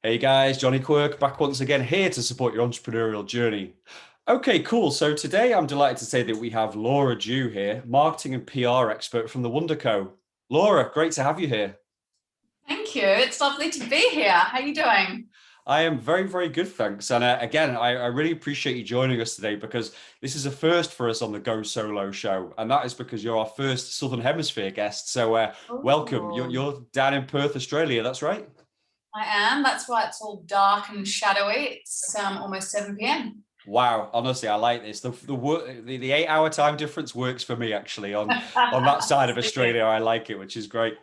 Hey guys, Johnny Quirk back once again here to support your entrepreneurial journey. Okay, cool. So today I'm delighted to say that we have Laura Dew here, marketing and PR expert from the Wonder Co. Laura, great to have you here. Thank you. It's lovely to be here. How are you doing? I am very, very good, thanks. And again, I really appreciate you joining us today because this is a first for us on the Go Solo show. And that is because you're our first Southern Hemisphere guest. So welcome. You're, Oh, you're down in Perth, Australia. That's right. I am. That's why it's all dark and shadowy. It's almost 7 p.m. Wow, honestly, I like this. The 8 hour time difference works for me actually on that side of Australia. I like it, which is great.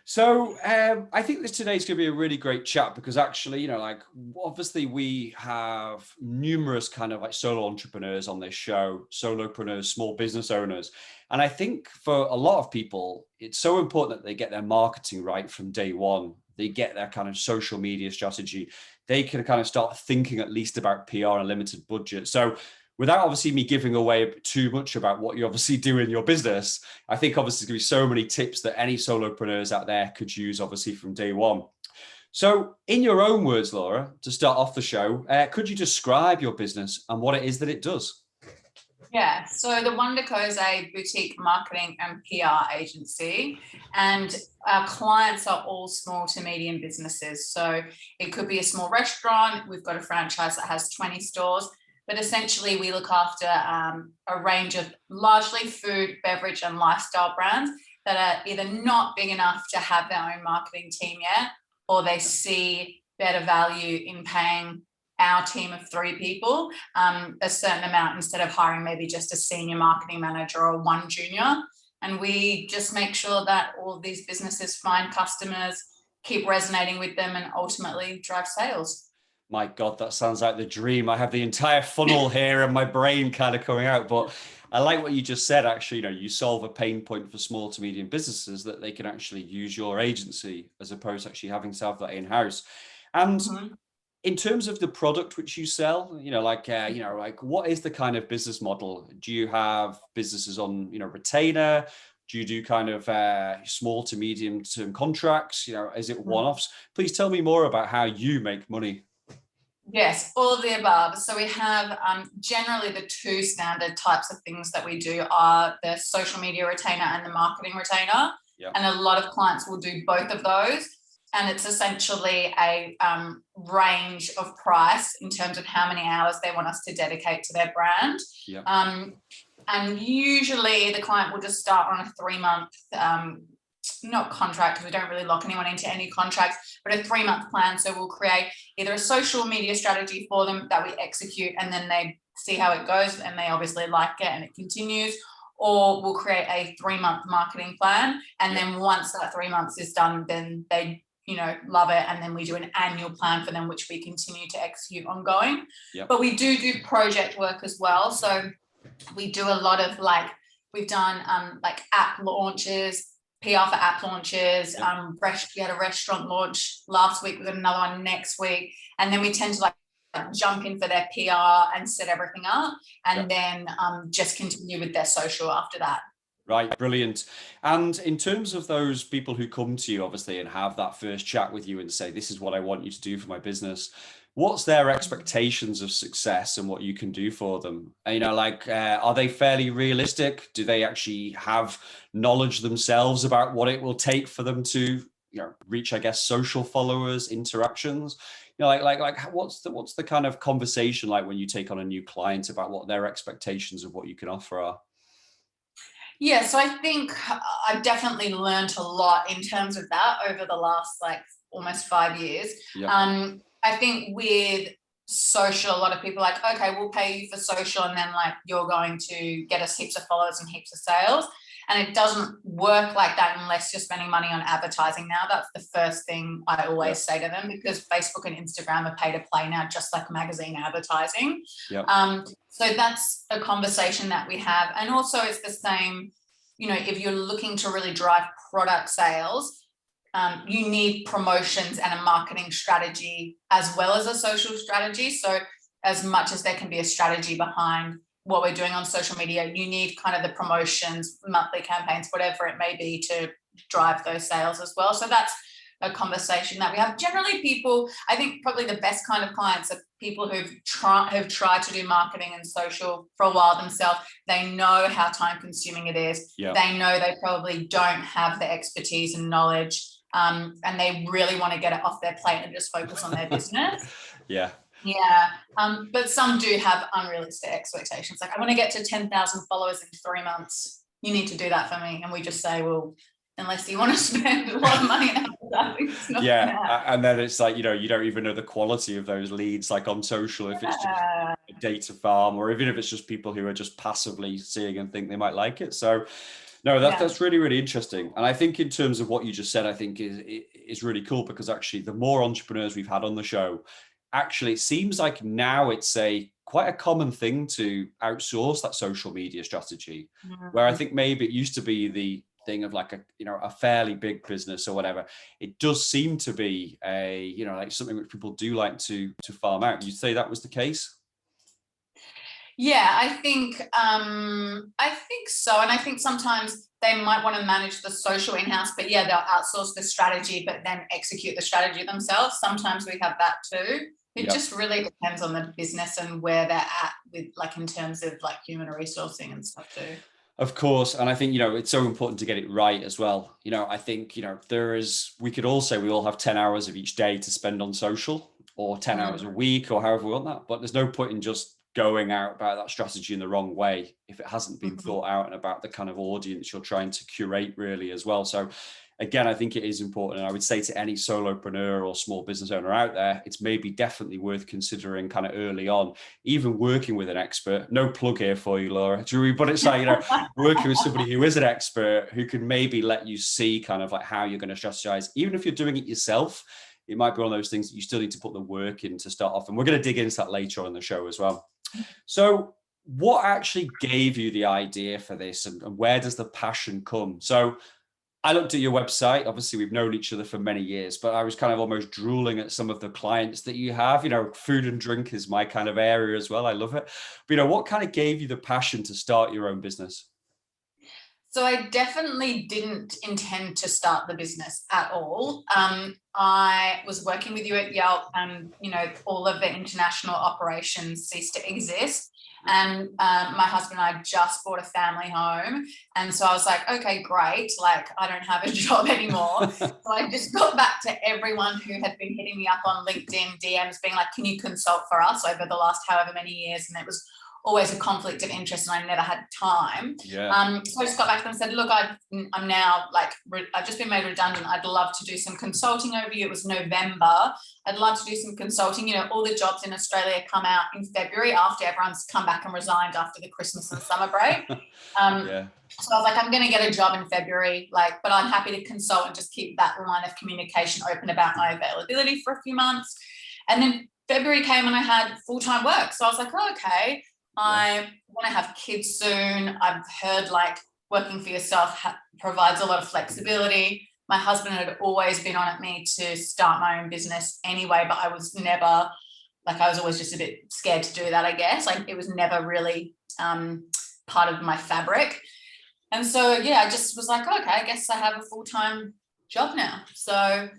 So I think this today's going to be a really great chat because actually, like obviously we have numerous kind of like solo entrepreneurs on this show, solopreneurs, small business owners. And I think for a lot of people, it's so important that they get their marketing right from day one. They get their kind of social media strategy. They can kind of start thinking at least about PR and limited budget. So without obviously me giving away too much about what you obviously do in your business, I think obviously there's going to be so many tips that any solopreneurs out there could use obviously from day one. So in your own words, Laura, to start off the show, could you describe your business and what it is that it does? Yeah, so the Wonderco is a boutique marketing and PR agency, and our clients are all small to medium businesses. So it could be a small restaurant. We've got a franchise that has 20 stores, but essentially we look after a range of largely food, beverage, and lifestyle brands that are either not big enough to have their own marketing team yet, or they see better value in paying our team of 3 people a certain amount instead of hiring maybe just a senior marketing manager or one junior. And we just make sure that all of these businesses find customers, keep resonating with them, and ultimately drive sales. My God, that sounds like the dream. I have the entire funnel here and my brain kind of coming out. But I like what you just said, actually. You solve a pain point for small to medium businesses that they can actually use your agency as opposed to actually having to have that in-house. And Mhm. in terms of the product which you sell, like what is the kind of business model? Do you have businesses on, retainer? Do you do kind of small to medium term contracts? Is it one-offs? Please tell me more about how you make money. Yes, all of the above. So we have generally the two standard types of things that we do are the social media retainer and the marketing retainer. Yeah. And a lot of clients will do both of those. And it's essentially a range of price in terms of how many hours they want us to dedicate to their brand. Yeah. And usually the client will just start on a 3 month not contract, because we don't really lock anyone into any contracts, but a 3 month plan. So we'll create either a social media strategy for them that we execute, and then they see how it goes and they obviously like it and it continues, or we'll create a 3 month marketing plan, and then once that 3 months is done, then they love it, and then we do an annual plan for them which we continue to execute ongoing. Yeah. But we do project work as well. So we do a lot of we've done like app launches, PR for app launches. Yeah. We had a restaurant launch last week. We've got another one next week. And then we tend to jump in for their PR and set everything up, and then just continue with their social after that. Right, brilliant. And in terms of those people who come to you, obviously, and have that first chat with you and say, this is what I want you to do for my business, what's their expectations of success and what you can do for them? Are they fairly realistic? Do they actually have knowledge themselves about what it will take for them to, reach, I guess, social followers, interactions? What's the kind of conversation like when you take on a new client about what their expectations of what you can offer are? Yeah, so I think I've definitely learned a lot in terms of that over the last almost 5 years. Yeah. I think with social, a lot of people are like, okay, we'll pay you for social, and then you're going to get us heaps of followers and heaps of sales. And it doesn't work like that unless you're spending money on advertising now. That's the first thing I always say to them, because Facebook and Instagram are pay to play now, just like magazine advertising. So that's a conversation that we have. And also it's the same, if you're looking to really drive product sales, you need promotions and a marketing strategy as well as a social strategy. So as much as there can be a strategy behind what we're doing on social media, you need kind of the promotions, monthly campaigns, whatever it may be, to drive those sales as well. So that's a conversation that we have. Generally people, I think probably the best kind of clients are people who've tried to do marketing and social for a while themselves. They know how time consuming it is. Yep. They know they probably don't have the expertise and knowledge, and they really want to get it off their plate and just focus on their business. Yeah. Yeah. But some do have unrealistic expectations. Like, I want to get to 10,000 followers in 3 months. You need to do that for me. And we just say, well, unless you want to spend a lot of money on advertising, it's not gonna happen. And then it's like, you don't even know the quality of those leads, like on social, if it's just a data farm, or even if it's just people who are just passively seeing and think they might like it. So no, that's really, really interesting. And I think in terms of what you just said, I think is really cool, because actually the more entrepreneurs we've had on the show, actually it seems like now it's quite a common thing to outsource that social media strategy, where I think maybe it used to be the thing of like a fairly big business or whatever. It does seem to be like something which people do like to farm out. You'd say that was the case? Yeah, I think so. And I think sometimes they might want to manage the social in-house, but they'll outsource the strategy, but then execute the strategy themselves. Sometimes we have that too. It just really depends on the business and where they're at with, like, in terms of like human resourcing and stuff too. Of course. And I think, it's so important to get it right as well. I think, we could all say we all have 10 hours of each day to spend on social, or 10 hours a week, or however we want that. But there's no point in just going out about that strategy in the wrong way if it hasn't been thought out, and about the kind of audience you're trying to curate really as well. So again, I think it is important. And I would say to any solopreneur or small business owner out there, it's maybe definitely worth considering kind of early on, even working with an expert. No plug here for you, Laura, but it's like, working with somebody who is an expert, who can maybe let you see kind of like how you're going to strategize. Even if you're doing it yourself, it might be one of those things that you still need to put the work in to start off. And we're going to dig into that later on in the show as well. So what actually gave you the idea for this, and where does the passion come? So I looked at your website. Obviously, we've known each other for many years, but I was kind of almost drooling at some of the clients that you have. Food and drink is my kind of area as well. I love it. But, what kind of gave you the passion to start your own business? So I definitely didn't intend to start the business at all. I was working with you at Yelp, and, all of the international operations ceased to exist. And my husband and I just bought a family home. And so I was like, okay, great. Like, I don't have a job anymore. So I just got back to everyone who had been hitting me up on LinkedIn DMs being like, can you consult for us over the last however many years? And it was always a conflict of interest, and I never had time. So I just got back to them and said, look, I'm now I've just been made redundant. I'd love to do some consulting over you. It was November. I'd love to do some consulting. All the jobs in Australia come out in February after everyone's come back and resigned after the Christmas and summer break. So I was like, I'm going to get a job in February, but I'm happy to consult and just keep that line of communication open about my availability for a few months. And then February came and I had full-time work. So I was like, oh, okay. I want to have kids soon. I've heard working for yourself provides a lot of flexibility. My husband had always been on at me to start my own business anyway, but I was never I was always just a bit scared to do that, I guess. It was never really part of my fabric. And so, I just was like, okay, I guess I have a full-time job now. So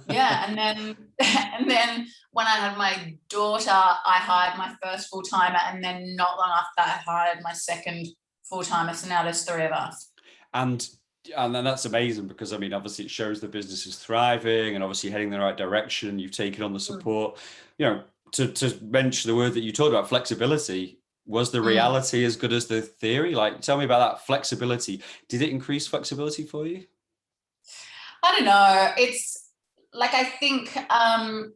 and then when I had my daughter, I hired my first full-timer, and then not long after that, I hired my second full-timer. So now there's 3 of us. And then that's amazing, because obviously it shows the business is thriving and obviously heading in the right direction. You've taken on the support. To mention the word that you talked about, flexibility. Was the reality as good as the theory? Tell me about that flexibility. Did it increase flexibility for you? I don't know. It's I think after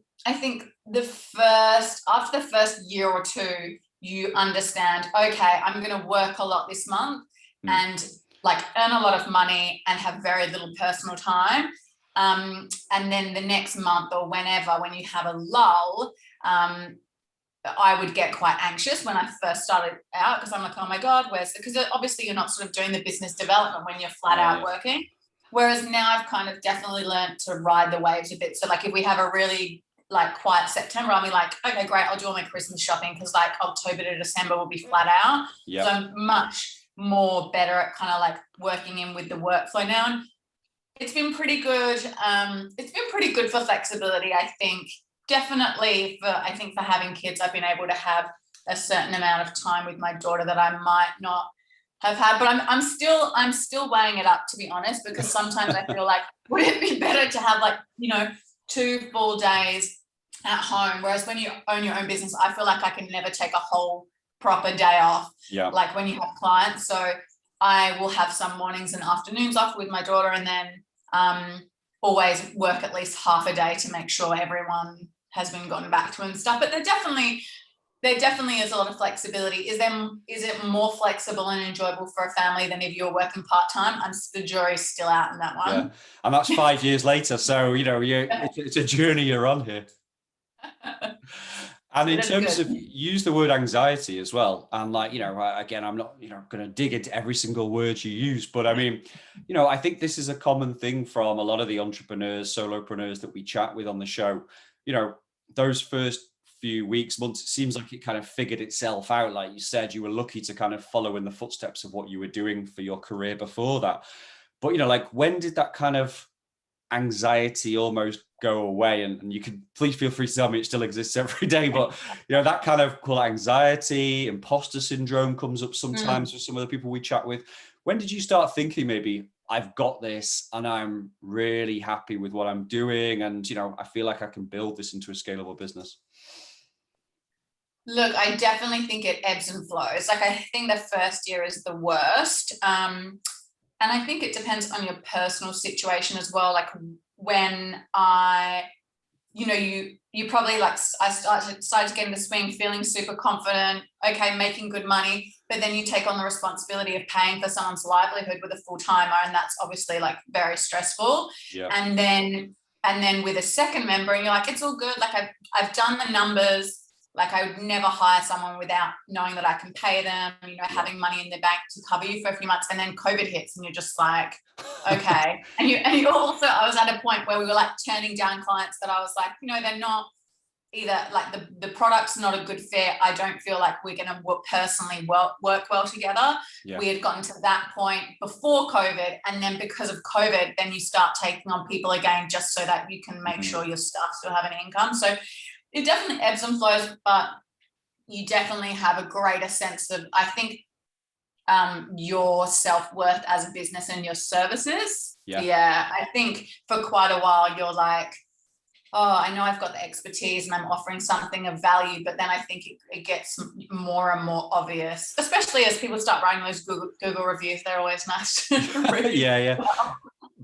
the first year or two, you understand, okay, I'm going to work a lot this month and earn a lot of money and have very little personal time. And then the next month or whenever, when you have a lull, I would get quite anxious when I first started out, because I'm like, oh my God, because obviously you're not sort of doing the business development when you're flat out working. Whereas now I've kind of definitely learned to ride the waves a bit. So if we have a really quiet September, I'll be like, okay, great, I'll do all my Christmas shopping, because October to December will be flat out. So I'm much more better at kind of working in with the workflow now. And It's been pretty good. It's been pretty good for flexibility, I think. Definitely I think for having kids, I've been able to have a certain amount of time with my daughter that I might not have had. But I'm still weighing it up, to be honest, because sometimes I feel like, would it be better to have, like, 2 full days at home? Whereas when you own your own business, I feel like I can never take a whole proper day off. Yeah. Like when you have clients. So I will have some mornings and afternoons off with my daughter, and then always work at least half a day to make sure everyone has been gotten back to and stuff. But there definitely is a lot of flexibility. Is it more flexible and enjoyable for a family than if you're working part-time? The jury's still out in that one. Yeah, and that's 5 years later. So, it's a journey you're on here. And in terms of, use the word anxiety as well. And again, I'm not, going to dig into every single word you use, but I mean, I think this is a common thing from a lot of the entrepreneurs, solopreneurs that we chat with on the show. Those first few weeks, months, it seems like it kind of figured itself out. Like you said, you were lucky to kind of follow in the footsteps of what you were doing for your career before that. But, when did that kind of anxiety almost go away? And you can please feel free to tell me it still exists every day, but that kind of anxiety, imposter syndrome comes up sometimes with some of the people we chat with. When did you start thinking, maybe I've got this and I'm really happy with what I'm doing, and I feel like I can build this into a scalable business? Look, I definitely think it ebbs and flows. Like, I think the first year is the worst. And I think it depends on your personal situation as well. Like when you probably, like, I started to get in the swing, feeling super confident, okay, making good money, but then you take on the responsibility of paying for someone's livelihood with a full-timer, and that's obviously like very stressful. Yeah. And then with a second member, and you're like, it's all good. Like I've done the numbers. Like, I would never hire someone without knowing that I can pay them, having money in the bank to cover you for a few months. And then COVID hits and you're just like, okay. And you also, I was at a point where we were like turning down clients that I was like, they're not either, like, the product's not a good fit. I don't feel like we're going to personally work well together. Yeah. We had gotten to that point before COVID. And then because of COVID, then you start taking on people again, just so that you can make sure your staff still have an income. So it definitely ebbs and flows, but you definitely have a greater sense of, I think, your self-worth as a business and your services. Yeah. I think for quite a while you're like, oh, I know I've got the expertise and I'm offering something of value, but then I think it gets more and more obvious, especially as people start writing those Google reviews. They're always nice to read. Yeah.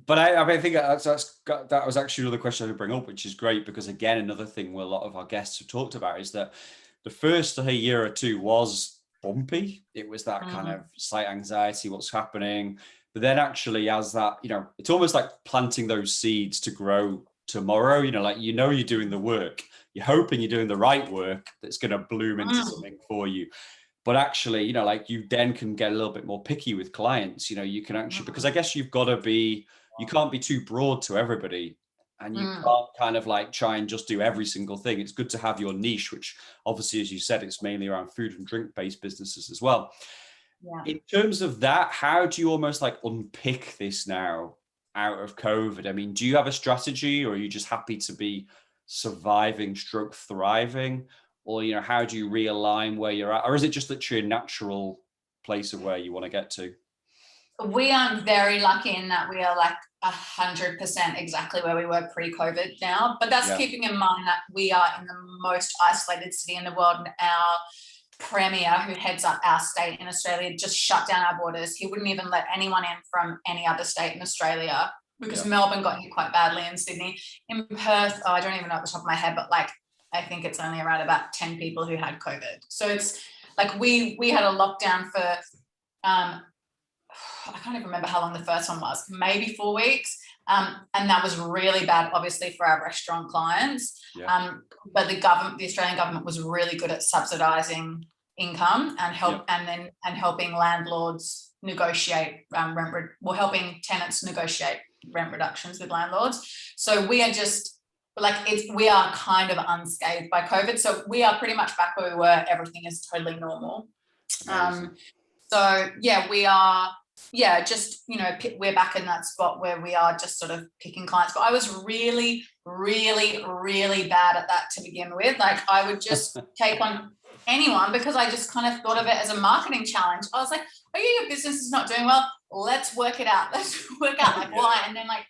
But I think that was actually another question I would bring up, which is great, because again, another thing where a lot of our guests have talked about is that the first year or two was bumpy. It was that kind of slight anxiety, what's happening. But then actually, as that, it's almost like planting those seeds to grow tomorrow. You're doing the work. You're hoping you're doing the right work that's going to bloom into something for you. But actually, you then can get a little bit more picky with clients. You can actually, because I guess you can't be too broad to everybody, and you can't kind of like try and just do every single thing. It's good to have your niche, which obviously, as you said, it's mainly around food and drink based businesses as well. Yeah. In terms of that, how do you almost like unpick this now out of COVID? I mean, do you have a strategy, or are you just happy to be surviving / thriving? Or, how do you realign where you're at? Or is it just that you're a natural place of where you want to get to? We are very lucky in that we are like 100% exactly where we were pre-COVID now. But that's keeping in mind that we are in the most isolated city in the world, and our premier, who heads up our state in Australia, just shut down our borders. He wouldn't even let anyone in from any other state in Australia, because Melbourne got hit quite badly, in Sydney. In Perth, I don't even know at the top of my head, but like, I think it's only around about 10 people who had COVID. So it's like we had a lockdown for I can't even remember how long the first one was, maybe 4 weeks. And that was really bad, obviously, for our restaurant clients. Yeah. But the Australian government was really good at subsidising income and helping landlords negotiate helping tenants negotiate rent reductions with landlords. So we are just we are kind of unscathed by COVID. So we are pretty much back where we were. Everything is totally normal. So yeah, we are yeah, just, we're back in that spot where we are just sort of picking clients. But I was really, really, really bad at that to begin with. Like, I would just take on anyone because I just kind of thought of it as a marketing challenge. I was like, oh yeah, your business is not doing well. Let's work it out. Let's work out like why. And then I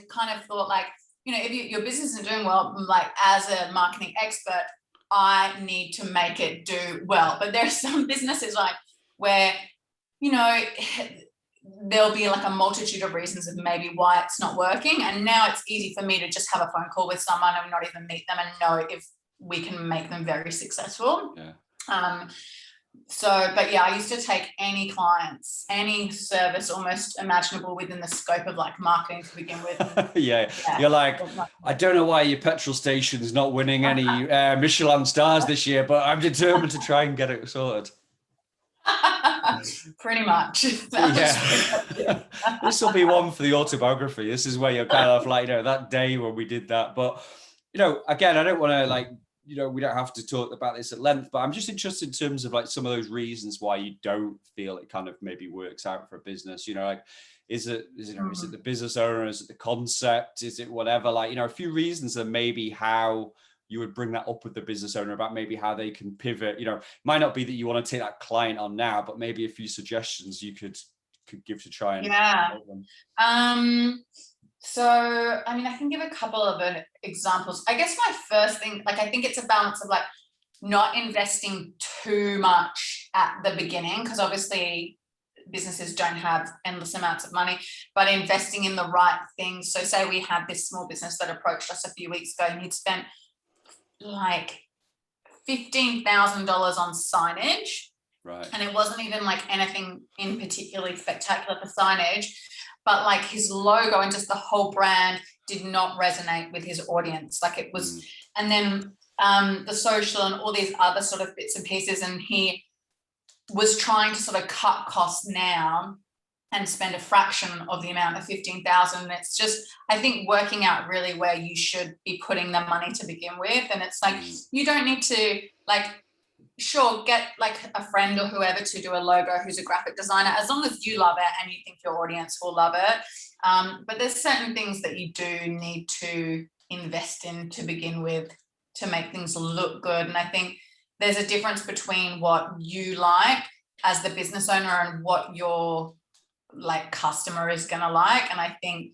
kind of thought like, if your business isn't doing well, like as a marketing expert, I need to make it do well. But there's some businesses like where, there'll be like a multitude of reasons of maybe why it's not working. And now it's easy for me to just have a phone call with someone and not even meet them and know if we can make them very successful. Yeah. But yeah, I used to take any clients, any service almost imaginable within the scope of like marketing to begin with. Yeah. You're like, I don't know why your petrol station's not winning any Michelin stars this year, but I'm determined to try and get it sorted. Pretty much. Yeah. This will be one for the autobiography. This is where you're kind of like, that day when we did that. But, again, I don't want to like, we don't have to talk about this at length, but I'm just interested in terms of like some of those reasons why you don't feel it kind of maybe works out for a business, like, is it the business owner? Is it the concept? Is it whatever? Like, a few reasons and maybe how you would bring that up with the business owner about maybe how they can pivot. Might not be that you want to take that client on now, but maybe a few suggestions you could give to try and help them. So, I can give a couple of examples. I guess my first thing, like, I think it's a balance of like not investing too much at the beginning, because obviously businesses don't have endless amounts of money, but investing in the right things. So say we had this small business that approached us a few weeks ago and you'd spent like $15,000 on signage. Right. And it wasn't even like anything in particularly spectacular for signage, but like his logo and just the whole brand did not resonate with his audience. Like it was, and then the social and all these other sort of bits and pieces. And he was trying to sort of cut costs down and spend a fraction of the amount of 15,000. It's just, I think, working out really where you should be putting the money to begin with. And it's like, you don't need to like, sure, get like a friend or whoever to do a logo who's a graphic designer, as long as you love it and you think your audience will love it. But there's certain things that you do need to invest in to begin with to make things look good. And I think there's a difference between what you like as the business owner and what your like customer is going to like. And I think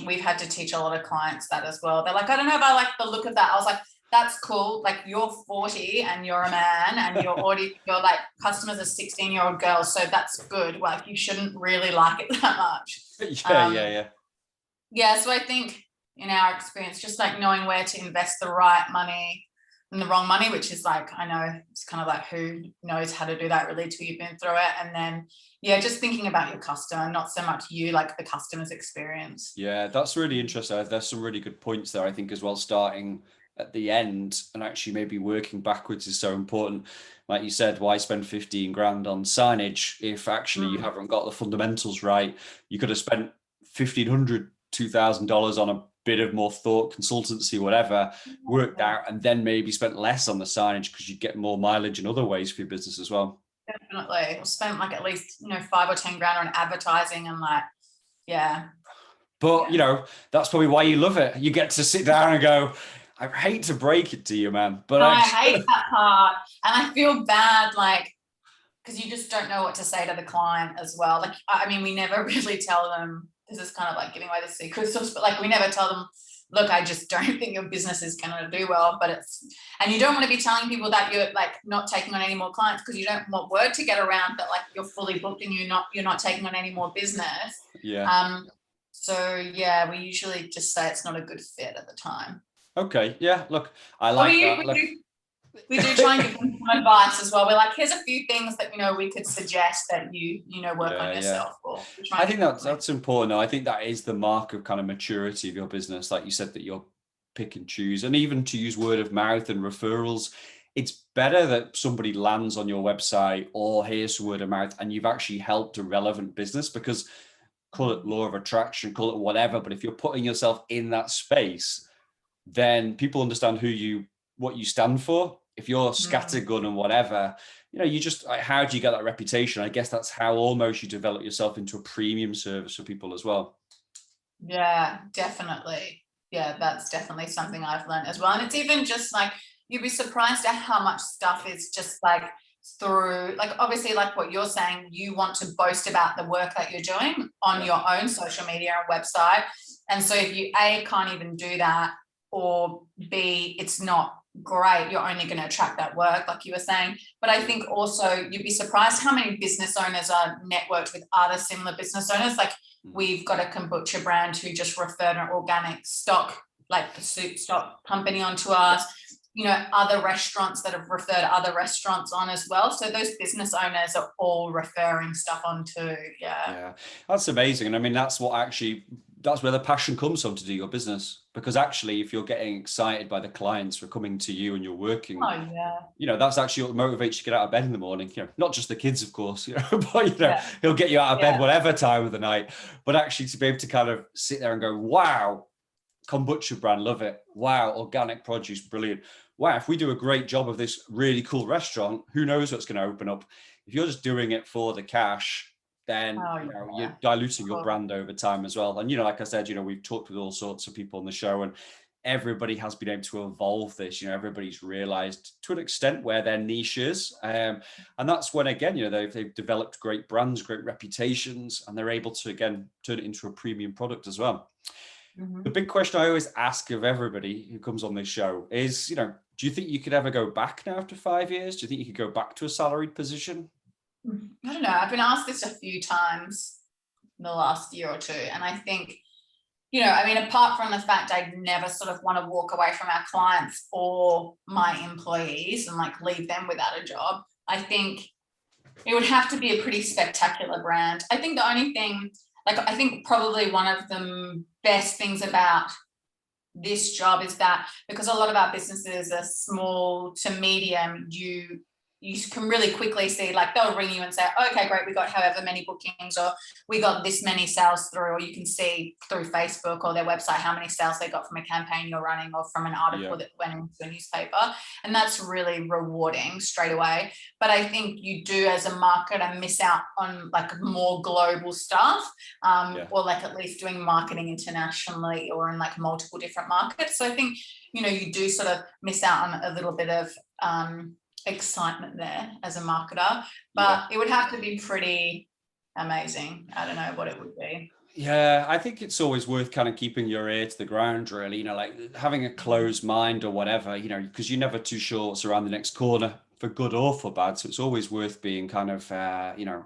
we've had to teach a lot of clients that as well. They're like, I don't know if I like the look of that. I was like, that's cool. Like you're 40 and you're a man and your like customers are 16-year-old girls. So that's good. Like you shouldn't really like it that much. Yeah. So I think in our experience, just like knowing where to invest the right money and the wrong money, which is like, I know it's kind of like who knows how to do that really till you've been through it. And then, just thinking about your customer, not so much you, like the customer's experience. Yeah, that's really interesting. There's some really good points there, I think, as well, starting at the end and actually maybe working backwards is so important. Like you said, why spend 15 grand on signage if actually you haven't got the fundamentals right? You could have spent $1,500, $2,000 on a bit of more thought, consultancy, whatever, worked out, and then maybe spent less on the signage because you get more mileage in other ways for your business as well. Definitely. Spent like at least 5 or 10 grand on advertising and like, But that's probably why you love it. You get to sit down and go, I hate to break it to you, man, but I hate that part. And I feel bad, like, because you just don't know what to say to the client as well. Like, I mean, we never really tell them, this is kind of like giving away the secret sauce, but like we never tell them, look, I just don't think your business is going to do well. But and you don't want to be telling people that you're like not taking on any more clients because you don't want word to get around that like you're fully booked and you're not taking on any more business. Yeah. So we usually just say it's not a good fit at the time. Okay. Yeah. Look, I like that. We do try and give them some advice as well. We're like, here's a few things that we could suggest that you work on yourself. I think that's important. I think that is the mark of kind of maturity of your business. Like you said, that you'll pick and choose, and even to use word of mouth and referrals. It's better that somebody lands on your website or hears word of mouth, and you've actually helped a relevant business, because call it law of attraction, call it whatever. But if you're putting yourself in that space, then people understand what you stand for. if you're scattergun and whatever, you know, you just, how do you get that reputation? I guess that's how almost you develop yourself into a premium service for people as well. Yeah, definitely. Yeah, that's definitely something I've learned as well. And it's even just like, you'd be surprised at how much stuff is just like through, like, obviously, like what you're saying, you want to boast about the work that you're doing on your own social media and website. And so if you A, can't even do that, or B, it's not great, you're only going to attract that work, like you were saying. But I think also you'd be surprised how many business owners are networked with other similar business owners. Like, we've got a kombucha brand who just referred an organic stock, like the soup stock company, onto us. You know, other restaurants that have referred other restaurants on as well. So those business owners are all referring stuff on too. Yeah, that's amazing. And I mean, that's where the passion comes from, to do your business. Because actually, if you're getting excited by the clients who are coming to you and you're working, you know, that's actually what motivates you to get out of bed in the morning. You know, not just the kids, of course, you know, but, you know, he'll get you out of bed whatever time of the night. But actually to be able to kind of sit there and go, wow, kombucha brand, love it. Wow, organic produce, brilliant. Wow, if we do a great job of this really cool restaurant, who knows what's going to open up. If you're just doing it for the cash, then you know, you're diluting your brand over time as well. And, you know, like I said, you know, we've talked with all sorts of people on the show, and everybody has been able to evolve this. You know, everybody's realized to an extent where their niche is. And that's when, again, you know, they've developed great brands, great reputations, and they're able to, again, turn it into a premium product as well. The big question I always ask of everybody who comes on this show is, you know, do you think you could ever go back now after 5 years? Do you think you could go back to a salaried position? I don't know. I've been asked this a few times in the last year or two. And I think, you know, I mean, apart from the fact I never sort of want to walk away from our clients or my employees and like leave them without a job, I think it would have to be a pretty spectacular brand. I think the only thing, like, I think probably one of the best things about this job is that because a lot of our businesses are small to medium, you can really quickly see, like, they'll ring you and say, okay, great, we got however many bookings, or we got this many sales through, or you can see through Facebook or their website how many sales they got from a campaign you're running or from an article that went into a newspaper. And that's really rewarding straight away. But I think you do, as a marketer, miss out on like more global stuff, or like at least doing marketing internationally or in like multiple different markets. So I think, you know, you do sort of miss out on a little bit of excitement there as a marketer, but it would have to be pretty amazing. I don't know what it would be. Yeah, I think it's always worth kind of keeping your ear to the ground, really, you know, like having a closed mind or whatever, you know, because you're never too sure what's around the next corner, for good or for bad. So it's always worth being kind of, you know,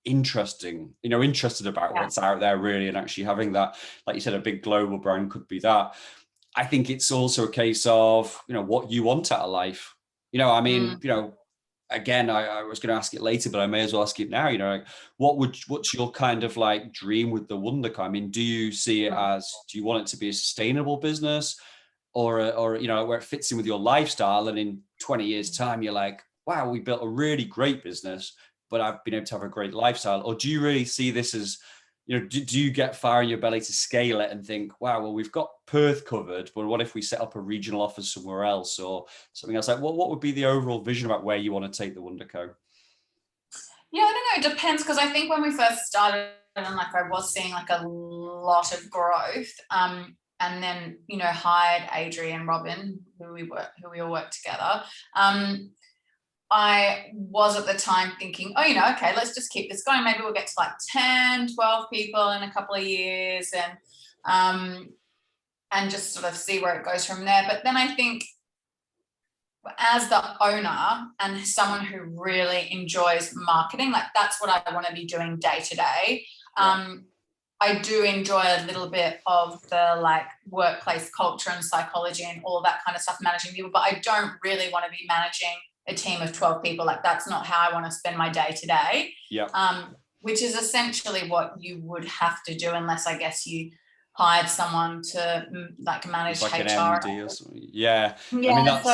interested about what's out there, really, and actually having that, like you said, a big global brand could be that. I think it's also a case of, you know, what you want out of life. You know, I mean, you know, again, I was going to ask it later, but I may as well ask it now. You know, like, what's your kind of like dream with the WonderCo? I mean, do you see it as, do you want it to be a sustainable business, or you know, where it fits in with your lifestyle, and in 20 years time, you're like, wow, we built a really great business, but I've been able to have a great lifestyle? Or do you really see this as, you know, do you get fire in your belly to scale it and think, wow, well, we've got Perth covered, but what if we set up a regional office somewhere else or something else? Like, what would be the overall vision about where you want to take the WonderCo? Yeah, I don't know. It depends, because I think when we first started, and like I was seeing like a lot of growth, and then, you know, hired Adrian and Robin, who we all work together. I was at the time thinking, oh, you know, okay, let's just keep this going. Maybe we'll get to like 10, 12 people in a couple of years, and just sort of see where it goes from there. But then I think, as the owner and someone who really enjoys marketing, like that's what I want to be doing day to day. I do enjoy a little bit of the like workplace culture and psychology and all that kind of stuff, managing people, but I don't really want to be managing a team of 12 people. Like, that's not how I want to spend my day to day. Which is essentially what you would have to do, unless I guess you hired someone to like manage like HR. an MD or something. Yeah. I mean, that's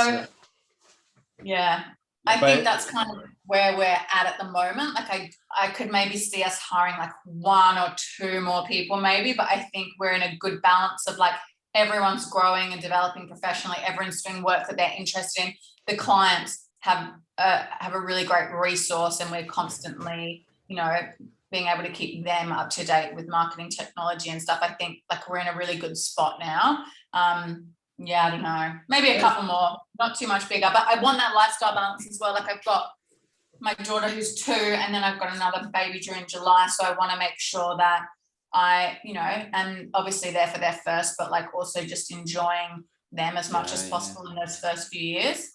I think that's kind of where we're at the moment. Like, I could maybe see us hiring like 1 or 2 more people maybe, but I think we're in a good balance of like everyone's growing and developing professionally, everyone's doing work that they're interested in, the clients have a really great resource, and we're constantly, you know, being able to keep them up to date with marketing technology and stuff. I think like we're in a really good spot now. Yeah, I don't know, maybe a couple more, not too much bigger, but I want that lifestyle balance as well. Like I've got my daughter who's 2, and then I've got another baby due in July, so I want to make sure that I, you know, and obviously there for their first, but like also just enjoying them as much as possible in those first few years.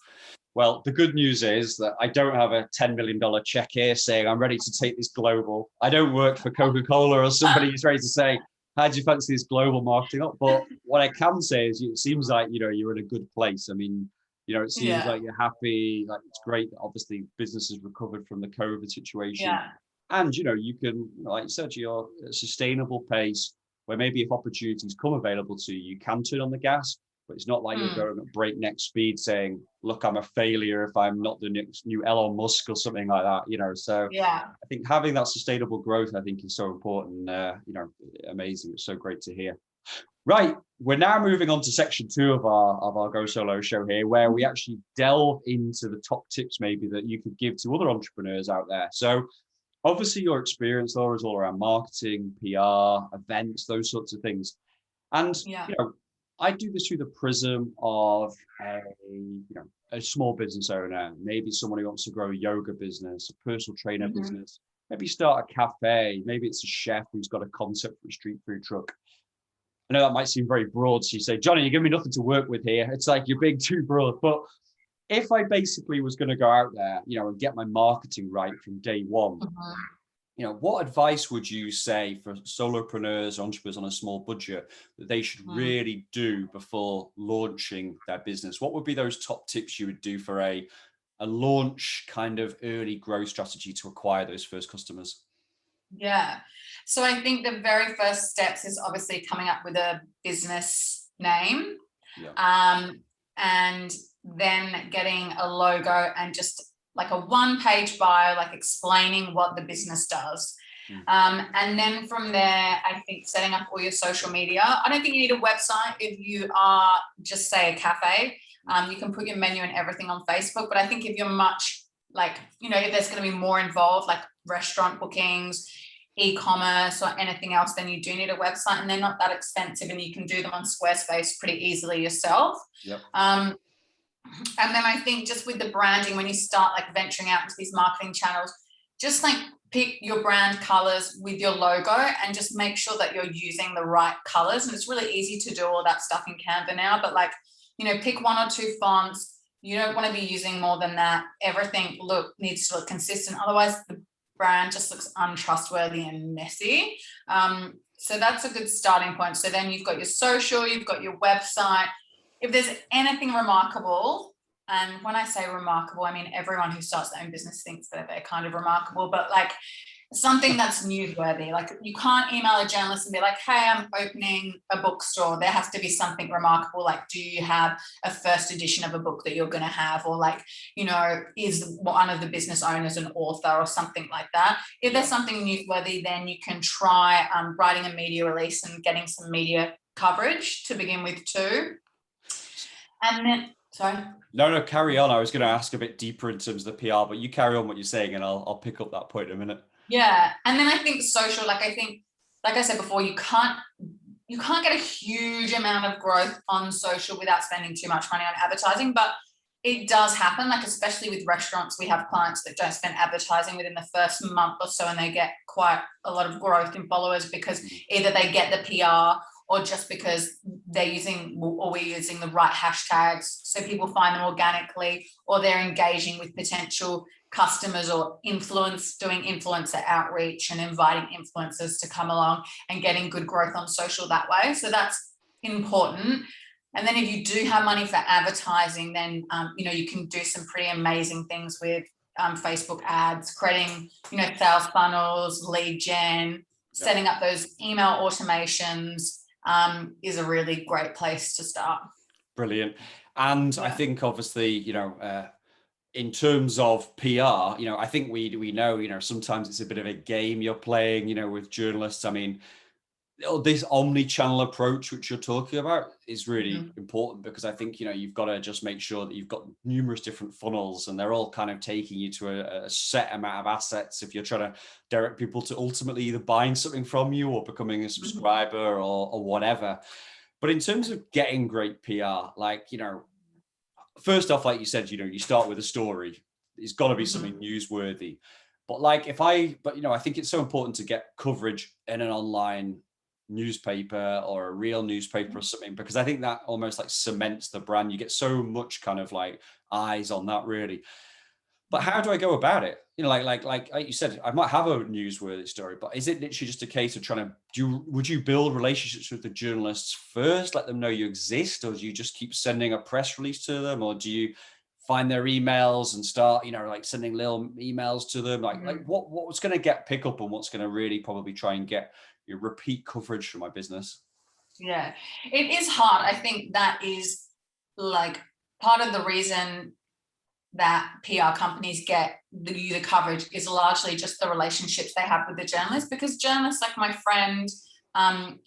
Well, the good news is that I don't have a $10 million check here saying I'm ready to take this global. I don't work for Coca-Cola or somebody who's ready to say, how do you fancy this global marketing up? But what I can say is it seems like, you know, you're in a good place. I mean, you know, it seems like you're happy. Like it's great that obviously business has recovered from the COVID situation. Yeah. And, you know, you can, like you said, you're at a sustainable pace where maybe if opportunities come available to you, you can turn on the gas, but it's not like you're going at breakneck speed saying, look, I'm a failure if I'm not the next new Elon Musk or something like that, you know. So I think having that sustainable growth, I think is so important, you know, amazing. It's so great to hear. Right, we're now moving on to section 2 of our Go Solo show here, where we actually delve into the top tips maybe that you could give to other entrepreneurs out there. So obviously your experience, Laura, is all around marketing, PR, events, those sorts of things. And, you know, I do this through the prism of a small business owner, maybe someone who wants to grow a yoga business, a personal trainer business, maybe start a cafe, maybe it's a chef who's got a concept for a street food truck. I know that might seem very broad. So you say, Jonny, you give me nothing to work with here. It's like you're being too broad. But if I basically was going to go out there, you know, and get my marketing right from day one, you know, what advice would you say for solopreneurs, entrepreneurs on a small budget that they should really do before launching their business? What would be those top tips you would do for a launch kind of early growth strategy to acquire those first customers? Yeah. So I think the very first steps is obviously coming up with a business name, and then getting a logo and just like a 1-page bio, like explaining what the business does. And then from there, I think setting up all your social media. I don't think you need a website if you are just say a cafe. You can put your menu and everything on Facebook, but I think if you're much like, you know, if there's going to be more involved, like restaurant bookings, e-commerce or anything else, then you do need a website, and they're not that expensive, and you can do them on Squarespace pretty easily yourself. And then I think just with the branding, when you start like venturing out into these marketing channels, just like pick your brand colors with your logo and just make sure that you're using the right colors. And it's really easy to do all that stuff in Canva now, but like, you know, pick 1 or 2 fonts. You don't want to be using more than that. Everything needs to look consistent. Otherwise the brand just looks untrustworthy and messy. So that's a good starting point. So then you've got your social, you've got your website. If there's anything remarkable, and when I say remarkable, I mean everyone who starts their own business thinks that they're kind of remarkable, but like something that's newsworthy. Like you can't email a journalist and be like, hey, I'm opening a bookstore. There has to be something remarkable. Like, do you have a first edition of a book that you're going to have? Or like, you know, is one of the business owners an author or something like that? If there's something newsworthy, then you can try writing a media release and getting some media coverage to begin with too. And then, sorry. No, carry on. I was going to ask a bit deeper in terms of the PR, but you carry on what you're saying and I'll pick up that point in a minute. Yeah. And then I think social, like I said before, you can't get a huge amount of growth on social without spending too much money on advertising, but it does happen. Like, especially with restaurants, we have clients that don't spend advertising within the first month or so, and they get quite a lot of growth in followers because either they get the PR or just because we're using the right hashtags so people find them organically, or they're engaging with potential customers or doing influencer outreach and inviting influencers to come along and getting good growth on social that way. So that's important. And then if you do have money for advertising, then you can do some pretty amazing things with Facebook ads, creating sales funnels, lead gen, setting up those email automations is a really great place to start. Brilliant. And I think obviously, in terms of PR, I think we know, sometimes it's a bit of a game you're playing, with journalists. I mean, this omni-channel approach which you're talking about is really Mhm. important, because I think, you've got to just make sure that you've got numerous different funnels and they're all kind of taking you to a set amount of assets if you're trying to direct people to ultimately either buying something from you or becoming a subscriber or whatever. But in terms of getting great PR, like, first off, like you said, you start with a story. It's got to be something newsworthy. But I think it's so important to get coverage in an online newspaper or a real newspaper or something, because I think that almost like cements the brand. You get so much kind of like eyes on that, really. But how do I go about it? Like you said, I might have a newsworthy story, but is it literally just a case of trying to would you build relationships with the journalists first, let them know you exist, or do you just keep sending a press release to them, or do you find their emails and start, like sending little emails to them? Like what's going to get pick up and what's going to really probably try and get your repeat coverage for my business? Yeah, it is hard. I think that is like part of the reason that PR companies get the coverage is largely just the relationships they have with the journalists, because journalists, like my friend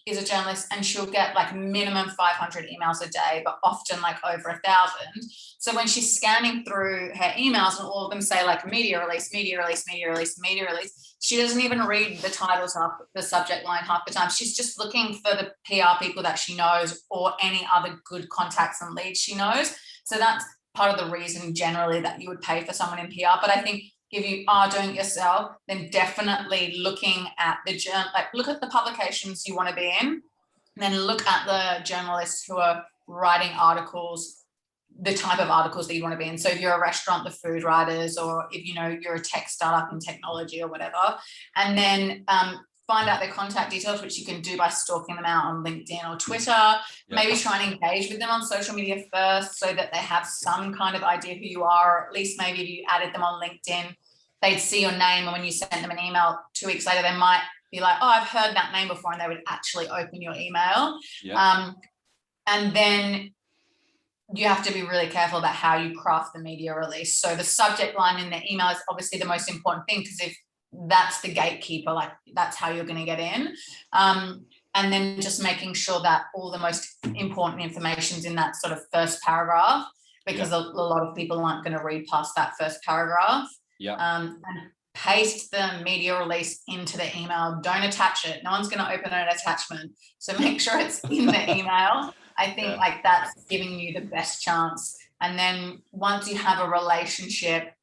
is a journalist, and she'll get like minimum 500 emails a day, but often like over 1,000. So when she's scanning through her emails and all of them say like media release, media release, media release, media release, she doesn't even read the titles half the subject line half the time. She's just looking for the PR people that she knows or any other good contacts and leads she knows. So that's part of the reason generally that you would pay for someone in PR. But I think if you are doing it yourself, then definitely looking at look at the publications you want to be in, and then look at the journalists who are writing articles, the type of articles that you want to be in. So if you're a restaurant, the food writers, or if you're a tech startup in technology or whatever, and then find out their contact details, which you can do by stalking them out on LinkedIn or Twitter. Maybe try and engage with them on social media first so that they have some kind of idea who you are, or at least maybe if you added them on LinkedIn, they'd see your name, and when you send them an email 2 weeks later, they might be like, oh, I've heard that name before, and they would actually open your email. And then you have to be really careful about how you craft the media release. So the subject line in the email is obviously the most important thing, because if that's the gatekeeper, like that's how you're going to get in. And then just making sure that all the most important information's in that sort of first paragraph, because a lot of people aren't going to read past that first paragraph. And paste the media release into the email. Don't attach it. No one's going to open an attachment. So make sure it's in the email. I think like that's giving you the best chance. And then once you have a relationship,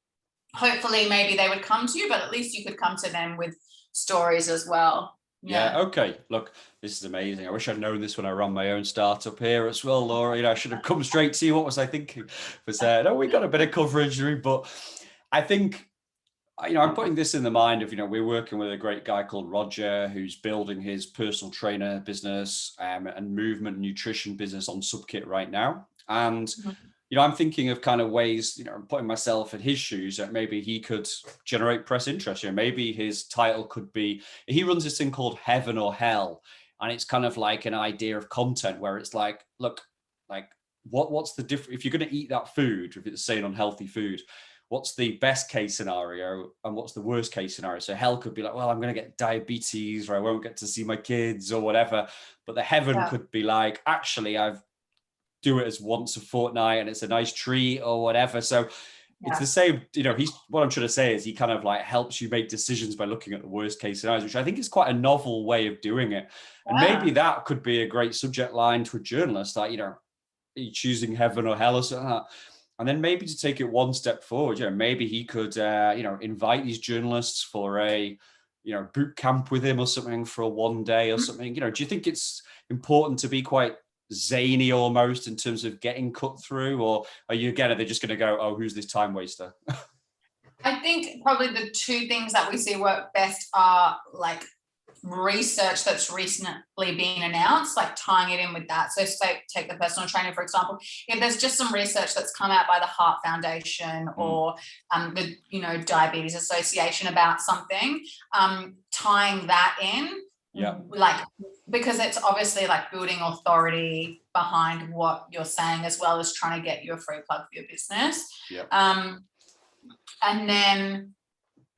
hopefully maybe they would come to you, but at least you could come to them with stories as well. Okay. Look, this is amazing. I wish I'd known this when I ran my own startup here as well, Laura. I should have come straight to you. What was I thinking? But no, we got a bit of coverage, but I think, I'm putting this in the mind of, we're working with a great guy called Roger, who's building his personal trainer business and movement nutrition business on Subkit right now. And I'm thinking of kind of ways, I'm putting myself in his shoes, that maybe he could generate press interest. Maybe his title could be, he runs this thing called Heaven or Hell. And it's kind of like an idea of content where it's like, look, like what's the difference? If you're going to eat that food, if it's saying unhealthy food, what's the best case scenario and what's the worst case scenario? So hell could be like, well, I'm going to get diabetes, or I won't get to see my kids or whatever. But the heaven could be like, actually, I've do it as once a fortnight and it's a nice treat or whatever. So it's the same, what I'm trying to say is he kind of like helps you make decisions by looking at the worst case scenarios, which I think is quite a novel way of doing it. And maybe that could be a great subject line to a journalist, like, are you choosing heaven or hell or something like that? And then maybe to take it one step forward, maybe he could, invite these journalists for a, boot camp with him or something for a one day or something. Do you think it's important to be quite zany almost in terms of getting cut through, or are they just going to go, oh, who's this time waster? I think probably the two things that we see work best are like research that's recently been announced, like tying it in with that. So take the personal trainer, for example. If there's just some research that's come out by the Heart Foundation or the Diabetes Association about something, tying that in, like, because it's obviously like building authority behind what you're saying, as well as trying to get you a free plug for your business. And then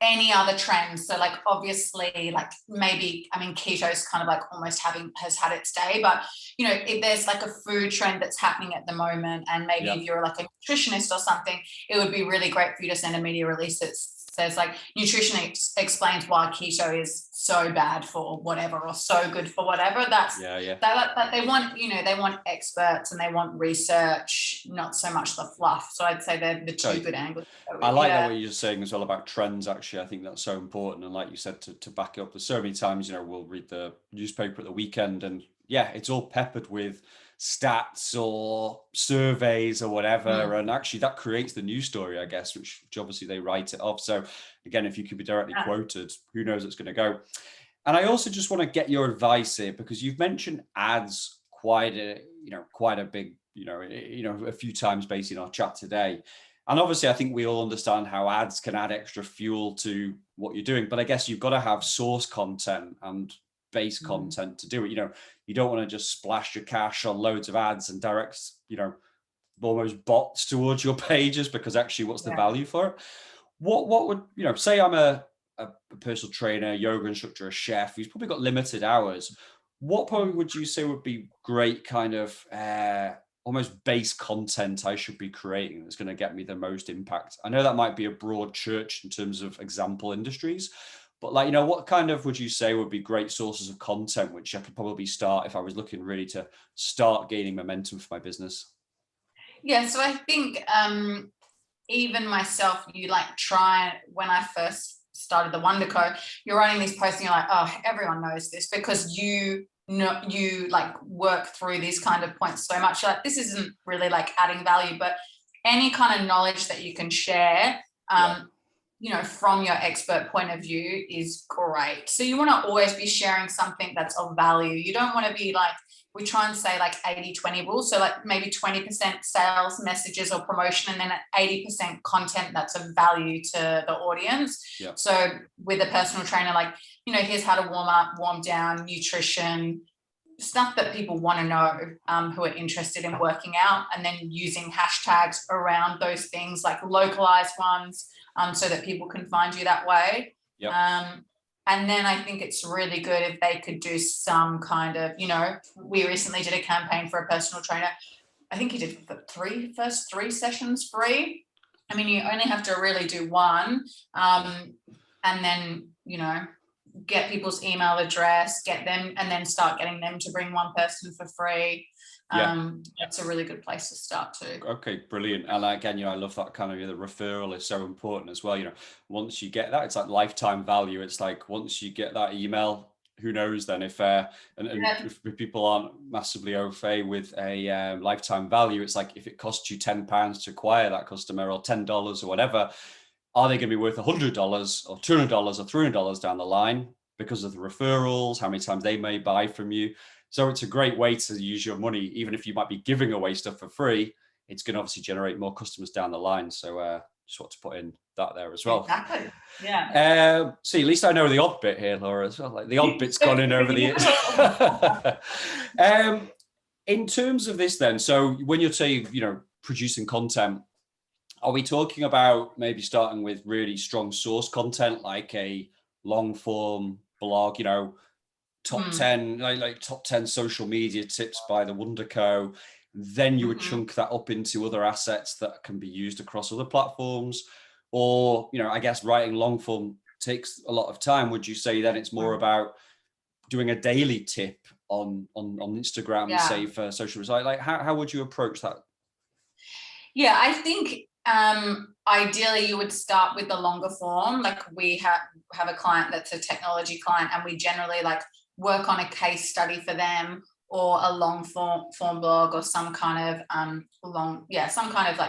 any other trends. So like obviously like maybe, I mean, keto's kind of like almost has had its day, but you know, if there's like a food trend that's happening at the moment, and maybe if you're like a nutritionist or something, it would be really great for you to send a media release that says like nutrition explains why keto is so bad for whatever, or so good for whatever. That's that they want, you know, they want experts and they want research, not so much the fluff. So I'd say they're the two good angles. I like that what you're saying as well about trends. Actually, I think that's so important. And like you said, to back it up, there's so many times, you know, we'll read the newspaper at the weekend and it's all peppered with stats or surveys or whatever, and actually that creates the news story, I guess, which obviously they write it off. So again, if you could be directly quoted, who knows it's going to go. And I also just want to get your advice here, because you've mentioned ads quite a big, a few times based in our chat today. And obviously I think we all understand how ads can add extra fuel to what you're doing, but I guess you've got to have source content and base content to do it. You know, you don't want to just splash your cash on loads of ads and direct, almost bots towards your pages, because actually what's the value for it? What would, say I'm a personal trainer, yoga instructor, a chef who's probably got limited hours. What probably would you say would be great kind of almost base content I should be creating that's going to get me the most impact? I know that might be a broad church in terms of example industries, but what kind of would you say would be great sources of content, which I could probably start if I was looking really to start gaining momentum for my business? Yeah, so I think even myself, you try, when I first started the Wonder Co, you're writing these posts and you're like, oh, everyone knows this, because you work through these kind of points so much. Like, this isn't really adding value, but any kind of knowledge that you can share, from your expert point of view is great. So you want to always be sharing something that's of value. You don't want to be we try and say 80-20 rule. So maybe 20% sales messages or promotion, and then 80% content that's of value to the audience. Yep. So with a personal trainer, here's how to warm up, warm down, nutrition, stuff that people want to know, who are interested in working out, and then using hashtags around those things, localized ones, so that people can find you that way. Yep. And then I think it's really good if they could do some kind of, we recently did a campaign for a personal trainer. I think he did first three sessions free. I mean, you only have to really do one, and then, get people's email address, get them, and then start getting them to bring one person for free. That's a really good place to start too. Okay, brilliant. And again, I love that kind of, the referral is so important as well. Once you get that, it's like lifetime value. It's like once you get that email, who knows then if if people aren't massively au fait with a lifetime value, it's like if it costs you £10 to acquire that customer, or $10 or whatever, are they going to be worth $100 or $200 or $300 down the line because of the referrals, how many times they may buy from you? So it's a great way to use your money. Even if you might be giving away stuff for free, it's going to obviously generate more customers down the line. So just want to put in that there as well. Exactly. Yeah. See, at least I know the odd bit here, Laura, as well. The odd bit's gone in over the years. In terms of this then, so when you're saying, producing content, are we talking about maybe starting with really strong source content, like a long form blog, top 10, top 10 social media tips by the Wonder Co. Then you would chunk that up into other assets that can be used across other platforms? Or, I guess writing long form takes a lot of time. Would you say then it's more about doing a daily tip on Instagram, say for social results? How would you approach that? Yeah, I think ideally you would start with the longer form. We have a client that's a technology client, and we generally work on a case study for them, or a long form blog, or some kind of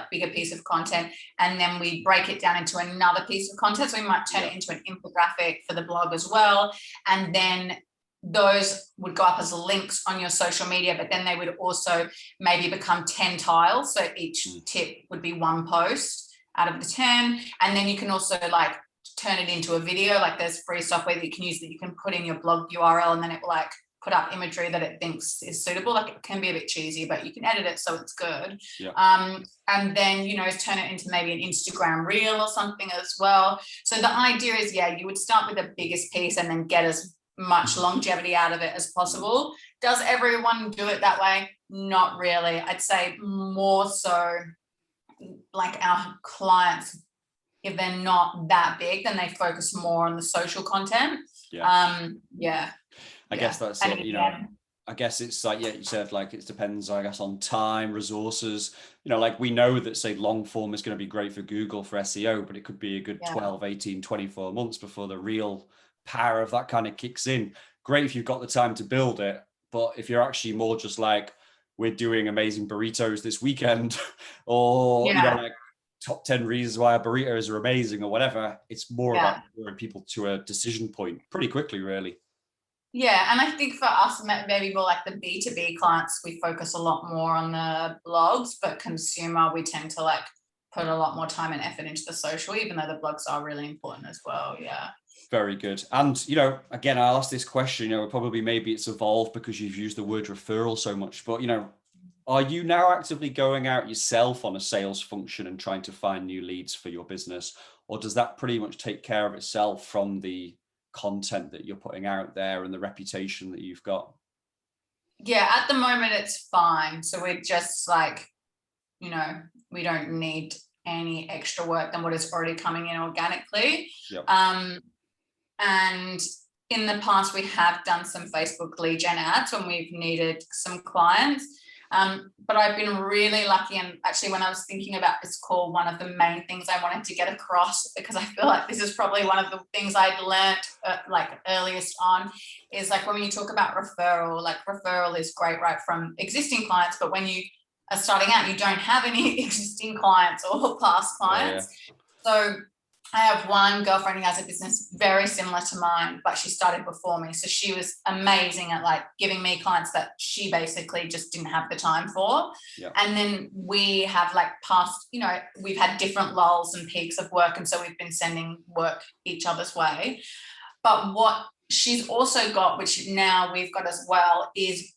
bigger piece of content, and then we break it down into another piece of content. So we might turn it into an infographic for the blog as well, and then those would go up as links on your social media, but then they would also maybe become 10 tiles. So each tip would be one post out of the 10. And then you can also turn it into a video. There's free software that you can use that you can put in your blog URL, and then it will put up imagery that it thinks is suitable. Like, it can be a bit cheesy, but you can edit it so it's good. Yeah. And then, you know, turn it into maybe an Instagram reel or something as well. So the idea is, yeah, you would start with the biggest piece and then get as much longevity out of it as possible. Does everyone do it that way? Not really. I'd say more so like our clients, if they're not that big, then they focus more on the social content. I guess that's it, you know. I guess it's like, yeah, you said, like, it depends, I guess, on time, resources. You know, like, we know that, say, long form is going to be great for Google for SEO, but it could be a good 12, 18, 24 months before the real power of that kind of kicks in. Great if you've got the time to build it, but if you're actually more just like, we're doing amazing burritos this weekend, or, you know, like, top 10 reasons why burritos are amazing or whatever, it's more about drawing people to a decision point pretty quickly, really. Yeah, and I think for us, maybe more like the B2B clients, we focus a lot more on the blogs, but consumer, we tend to like put a lot more time and effort into the social, even though the blogs are really important as well. Yeah. Very good. And, you know, again, I'll ask this question, you know, probably maybe it's evolved because you've used the word referral so much, but, you know, are you now actively going out yourself on a sales function and trying to find new leads for your business? Or does that pretty much take care of itself from the content that you're putting out there and the reputation that you've got? Yeah, at the moment it's fine. So we're just like, you know, we don't need any extra work than what is already coming in organically. Yep. And in the past, we have done some Facebook lead gen ads when we've needed some clients. But I've been really lucky, and actually when I was thinking about this call, one of the main things I wanted to get across, because I feel like this is probably one of the things I'd learnt like earliest on, is like when you talk about referral, like referral is great, right, from existing clients, but when you are starting out, you don't have any existing clients or past clients. So I have one girlfriend who has a business very similar to mine, but she started before me. So she was amazing at like giving me clients that she basically just didn't have the time for. And then we have like past, you know, we've had different lulls and peaks of work. And so we've been sending work each other's way. But what she's also got, which now we've got as well, is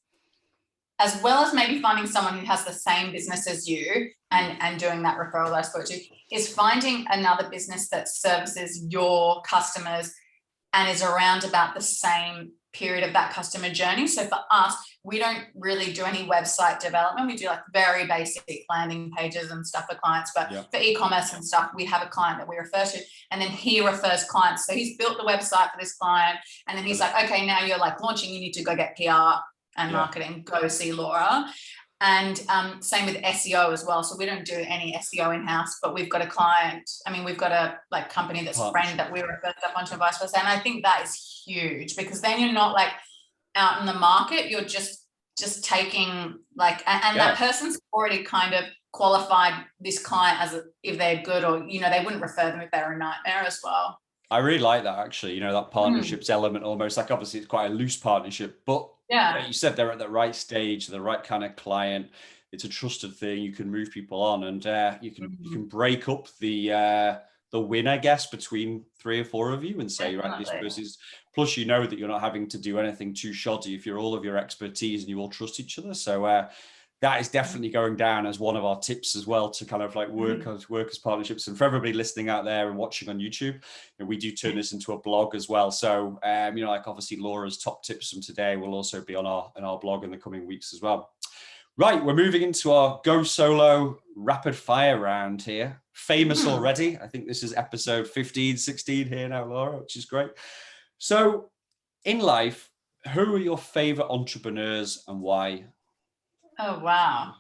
as well as maybe finding someone who has the same business as you and doing that referral that I spoke to, is finding another business that services your customers and is around about the same period of that customer journey. So for us, we don't really do any website development. We do like very basic landing pages and stuff for clients, but for e-commerce and stuff, we have a client that we refer to, and then he refers clients. So he's built the website for this client, and then he's like, okay, now you're like launching, you need to go get PR and marketing, go see Laura. And same with SEO as well. So we don't do any SEO in-house, but we've got a client. I mean, we've got a like company that's a friend that we refer stuff onto and vice versa. And I think that is huge, because then you're not like out in the market. You're just taking like, and that person's already kind of qualified this client as if they're good, or, you know, they wouldn't refer them if they're a nightmare as well. I really like that, actually, you know, that partnerships element, almost like, obviously it's quite a loose partnership, but you said they're at the right stage, the right kind of client. It's a trusted thing. You can move people on, and you can break up the win, I guess, between 3 or 4 of you and say, right, this person's, plus, you know that you're not having to do anything too shoddy if you're all of your expertise and you all trust each other. So that is definitely going down as one of our tips as well, to kind of like work as partnerships. And for everybody listening out there and watching on YouTube, you know, we do turn this into a blog as well. So, you know, like obviously Laura's top tips from today will also be on our blog in the coming weeks as well. Right, we're moving into our Go Solo rapid fire round here. Famous already. I think this is episode 15, 16 here now, Laura, which is great. So in life, who are your favorite entrepreneurs and why? Oh, wow.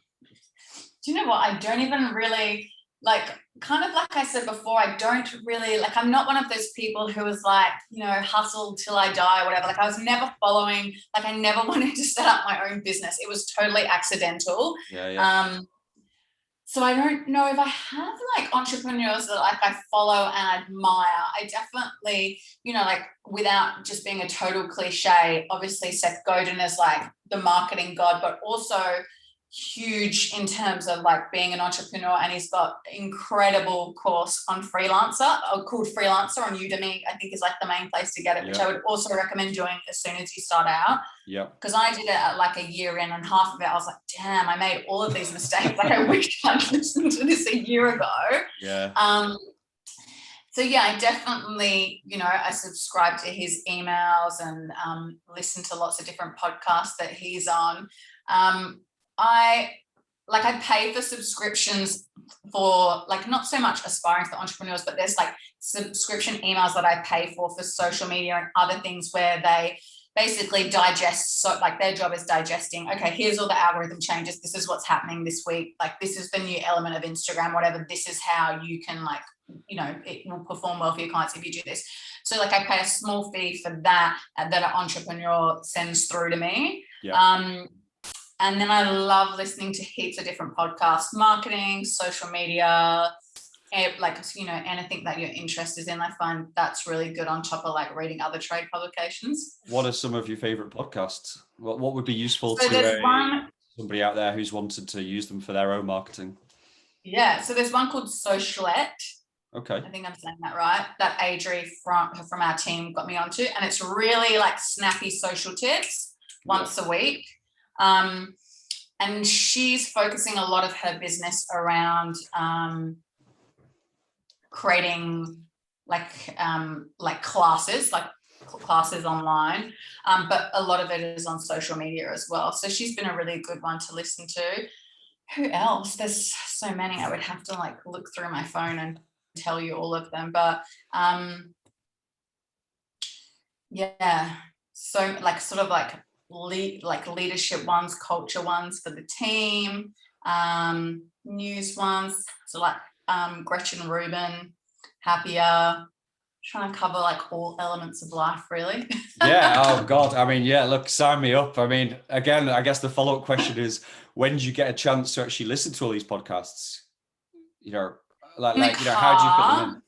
Do you know what? I don't even really, like, kind of like I said before, I don't really, like, I'm not one of those people who was like, you know, hustle till I die or whatever. Like, I was never following, like, I never wanted to set up my own business. It was totally accidental. So I don't know if I have like entrepreneurs that like I follow and admire. I definitely, you know, like, without just being a total cliche, obviously Seth Godin is like the marketing god, but also huge in terms of like being an entrepreneur, and he's got incredible course on Freelancer, called Freelancer on Udemy, I think is like the main place to get it, which I would also recommend doing as soon as you start out. Yeah. Because I did it at like a year in, and half of it I was like, damn, I made all of these mistakes. Like I wish I'd listened to this a year ago. Yeah. So yeah, I definitely, I subscribe to his emails and listen to lots of different podcasts that he's on. I pay for subscriptions for like, not so much aspiring for entrepreneurs, but there's like subscription emails that I pay for social media and other things where they basically digest. So like their job is digesting, okay, here's all the algorithm changes. This is what's happening this week. Like this is the new element of Instagram, whatever. This is how you can like, it will perform well for your clients if you do this. So like I pay a small fee for that an entrepreneur sends through to me. Yeah. And then I love listening to heaps of different podcasts, marketing, social media, like, anything that you're interested in. I find that's really good on top of like reading other trade publications. What are some of your favorite podcasts? What would be useful to somebody out there who's wanted to use them for their own marketing? Yeah. So there's one called Socialette. Okay. I think I'm saying that right. That Adri from our team got me onto, and it's really like snappy social tips once a week. And she's focusing a lot of her business around creating like classes online, but a lot of it is on social media as well. So she's been a really good one to listen to. Who else? There's so many. I would have to like look through my phone and tell you all of them, but so like sort of like leadership ones, culture ones for the team, news ones, so like Gretchen Rubin, Happier, trying to cover like all elements of life really. Yeah. Oh God. I mean, yeah, look, sign me up. I mean, again, I guess the follow-up question is, when did you get a chance to actually listen to all these podcasts? How do you fit them in?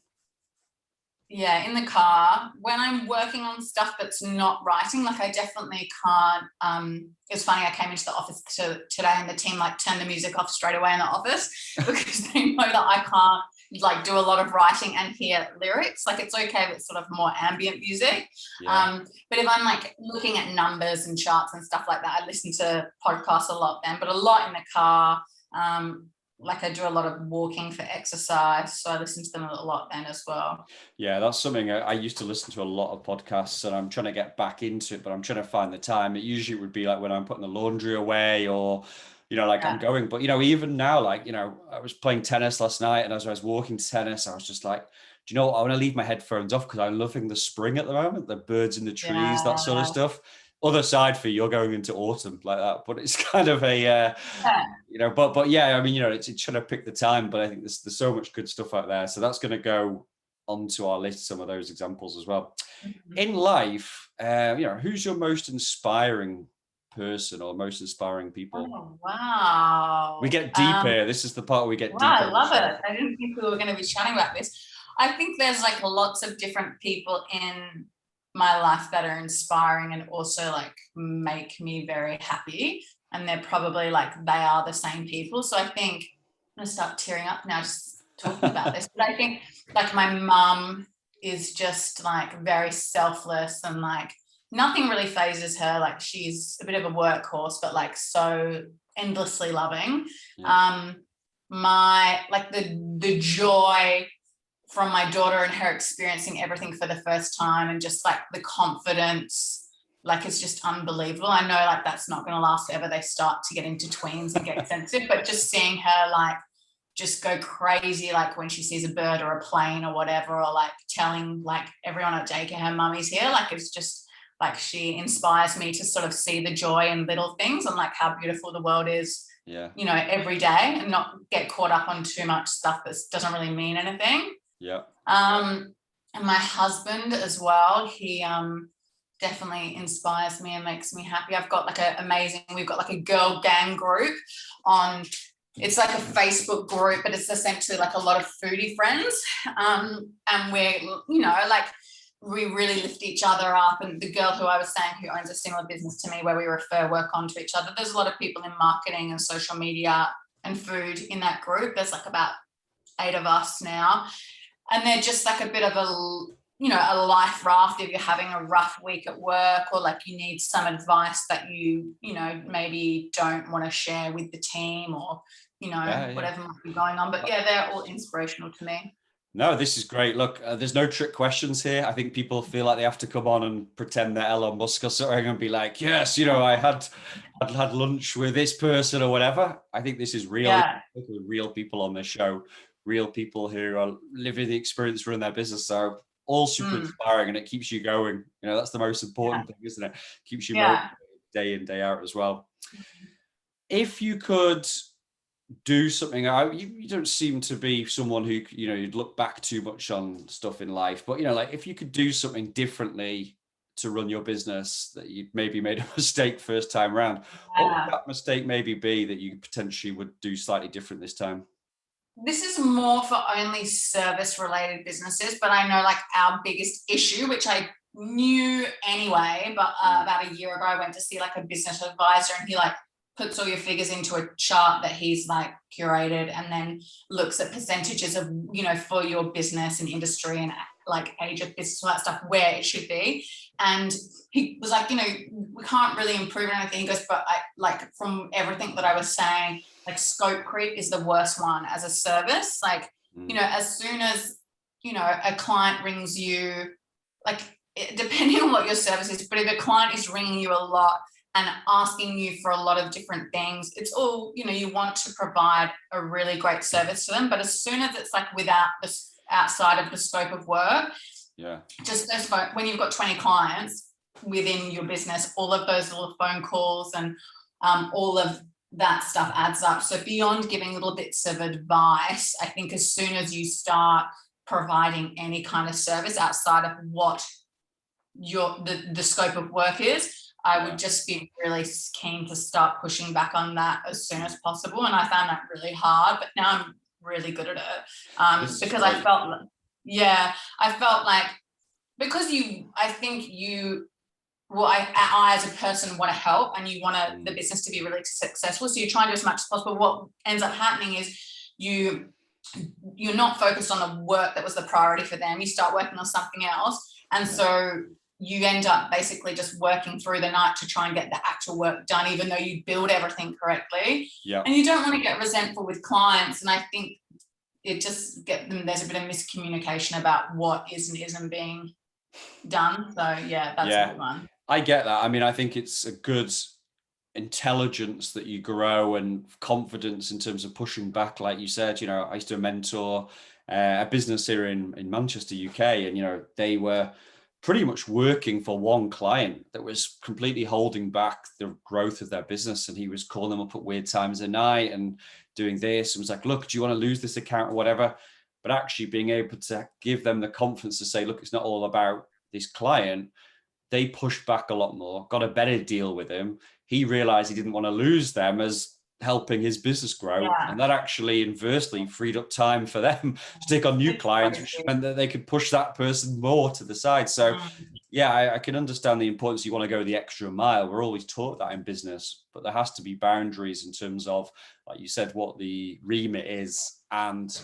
Yeah, in the car. When I'm working on stuff that's not writing, like I definitely can't. It's funny, I came into the office today and the team like turned the music off straight away in the office because they know that I can't like do a lot of writing and hear lyrics. Like it's okay if it's sort of more ambient music. Yeah. But if I'm like looking at numbers and charts and stuff like that, I listen to podcasts a lot then, but a lot in the car. Like I do a lot of walking for exercise, so I listen to them a lot then as well. Yeah, that's something I used to listen to a lot of podcasts, and I'm trying to get back into it, but I'm trying to find the time. It usually would be like when I'm putting the laundry away or, I'm going, but, even now, like, I was playing tennis last night, and as I was walking to tennis, I was just like, do you know what? I want to leave my headphones off because I'm loving the spring at the moment, the birds in the trees, that sort of stuff. Other side for you're going into autumn like that, but it's kind of a but yeah, I mean, it's trying to pick the time, but I think there's so much good stuff out there, so that's going to go onto our list, some of those examples as well. Mm-hmm. In life, who's your most inspiring person or most inspiring people? Oh, wow, we get deep here. This is the part where we get deep. I love it. I didn't think we were going to be chatting about this. I think there's like lots of different people in my life that are inspiring and also like make me very happy, and they're probably like they are the same people. So I think I'm gonna start tearing up now just talking about this, but I think like my mum is just like very selfless and like nothing really phases her. Like she's a bit of a workhorse, but like so endlessly loving. Yeah. My like the joy from my daughter and her experiencing everything for the first time, and just like the confidence, like it's just unbelievable. I know like that's not going to last forever. They start to get into tweens and get sensitive, but just seeing her like just go crazy, like when she sees a bird or a plane or whatever, or like telling like everyone at daycare her mummy's here, like it's just like she inspires me to sort of see the joy in little things and like how beautiful the world is, every day, and not get caught up on too much stuff that doesn't really mean anything. Yeah. And my husband as well, he definitely inspires me and makes me happy. I've got like we've got like a girl gang group on, it's like a Facebook group, but it's essentially like a lot of foodie friends. And we're, like we really lift each other up. And the girl who I was saying who owns a similar business to me where we refer work on to each other, there's a lot of people in marketing and social media and food in that group. There's like about 8 of us now. And they're just like a bit of a life raft if you're having a rough week at work, or like you need some advice that you maybe don't want to share with the team, or whatever might be going on. But yeah, they're all inspirational to me. No, this is great. Look, there's no trick questions here. I think people feel like they have to come on and pretend they're Elon Musk or something and be like, yes, I had lunch with this person or whatever. I think this is real. Yeah. Real people on this show, real people who are living the experience, running their business. So all super inspiring, and it keeps you going. That's the most important thing, isn't it? Keeps you motivated day in, day out as well. If you could do something, you don't seem to be someone who you'd look back too much on stuff in life, but like if you could do something differently to run your business that you maybe made a mistake first time around, what would that mistake maybe be that you potentially would do slightly different this time? This is more for only service related businesses, but I know like our biggest issue, which I knew anyway, but about a year ago I went to see like a business advisor, and he like puts all your figures into a chart that he's like curated, and then looks at percentages of, for your business and industry and like age of business, all that stuff, where it should be. And he was like, we can't really improve anything. He goes, but I like from everything that I was saying, like scope creep is the worst one as a service. Like, as soon as, a client rings you, like depending on what your service is, but if a client is ringing you a lot and asking you for a lot of different things, it's all, you want to provide a really great service to them. But as soon as it's like outside of the scope of work, just when you've got 20 clients within your business, all of those little phone calls and all of that stuff adds up. So beyond giving little bits of advice, I think as soon as you start providing any kind of service outside of what the scope of work is, I would just be really keen to start pushing back on that as soon as possible. And I found that really hard, but now I'm really good at it because I felt like because I as a person want to help, and you want the business to be really successful. So you try and do as much as possible. What ends up happening is you're not focused on the work that was the priority for them. You start working on something else. And so you end up basically just working through the night to try and get the actual work done, even though you build everything correctly. Yeah. And you don't want to get resentful with clients. And I think it just there's a bit of miscommunication about what is and isn't being done. So that's a good one. I get that. I mean, I think it's a good intelligence that you grow, and confidence in terms of pushing back. Like you said, I used to mentor a business here in Manchester, UK, and they were pretty much working for one client that was completely holding back the growth of their business. And he was calling them up at weird times of night and doing this, and was like, look, do you want to lose this account or whatever? But actually being able to give them the confidence to say, look, it's not all about this client. They pushed back a lot more, got a better deal with him. He realized he didn't want to lose them as helping his business grow. And that actually inversely freed up time for them to take on new clients, which meant that they could push that person more to the side. So I can understand the importance. You want to go the extra mile. We're always taught that in business, but there has to be boundaries in terms of, like you said, what the remit is, and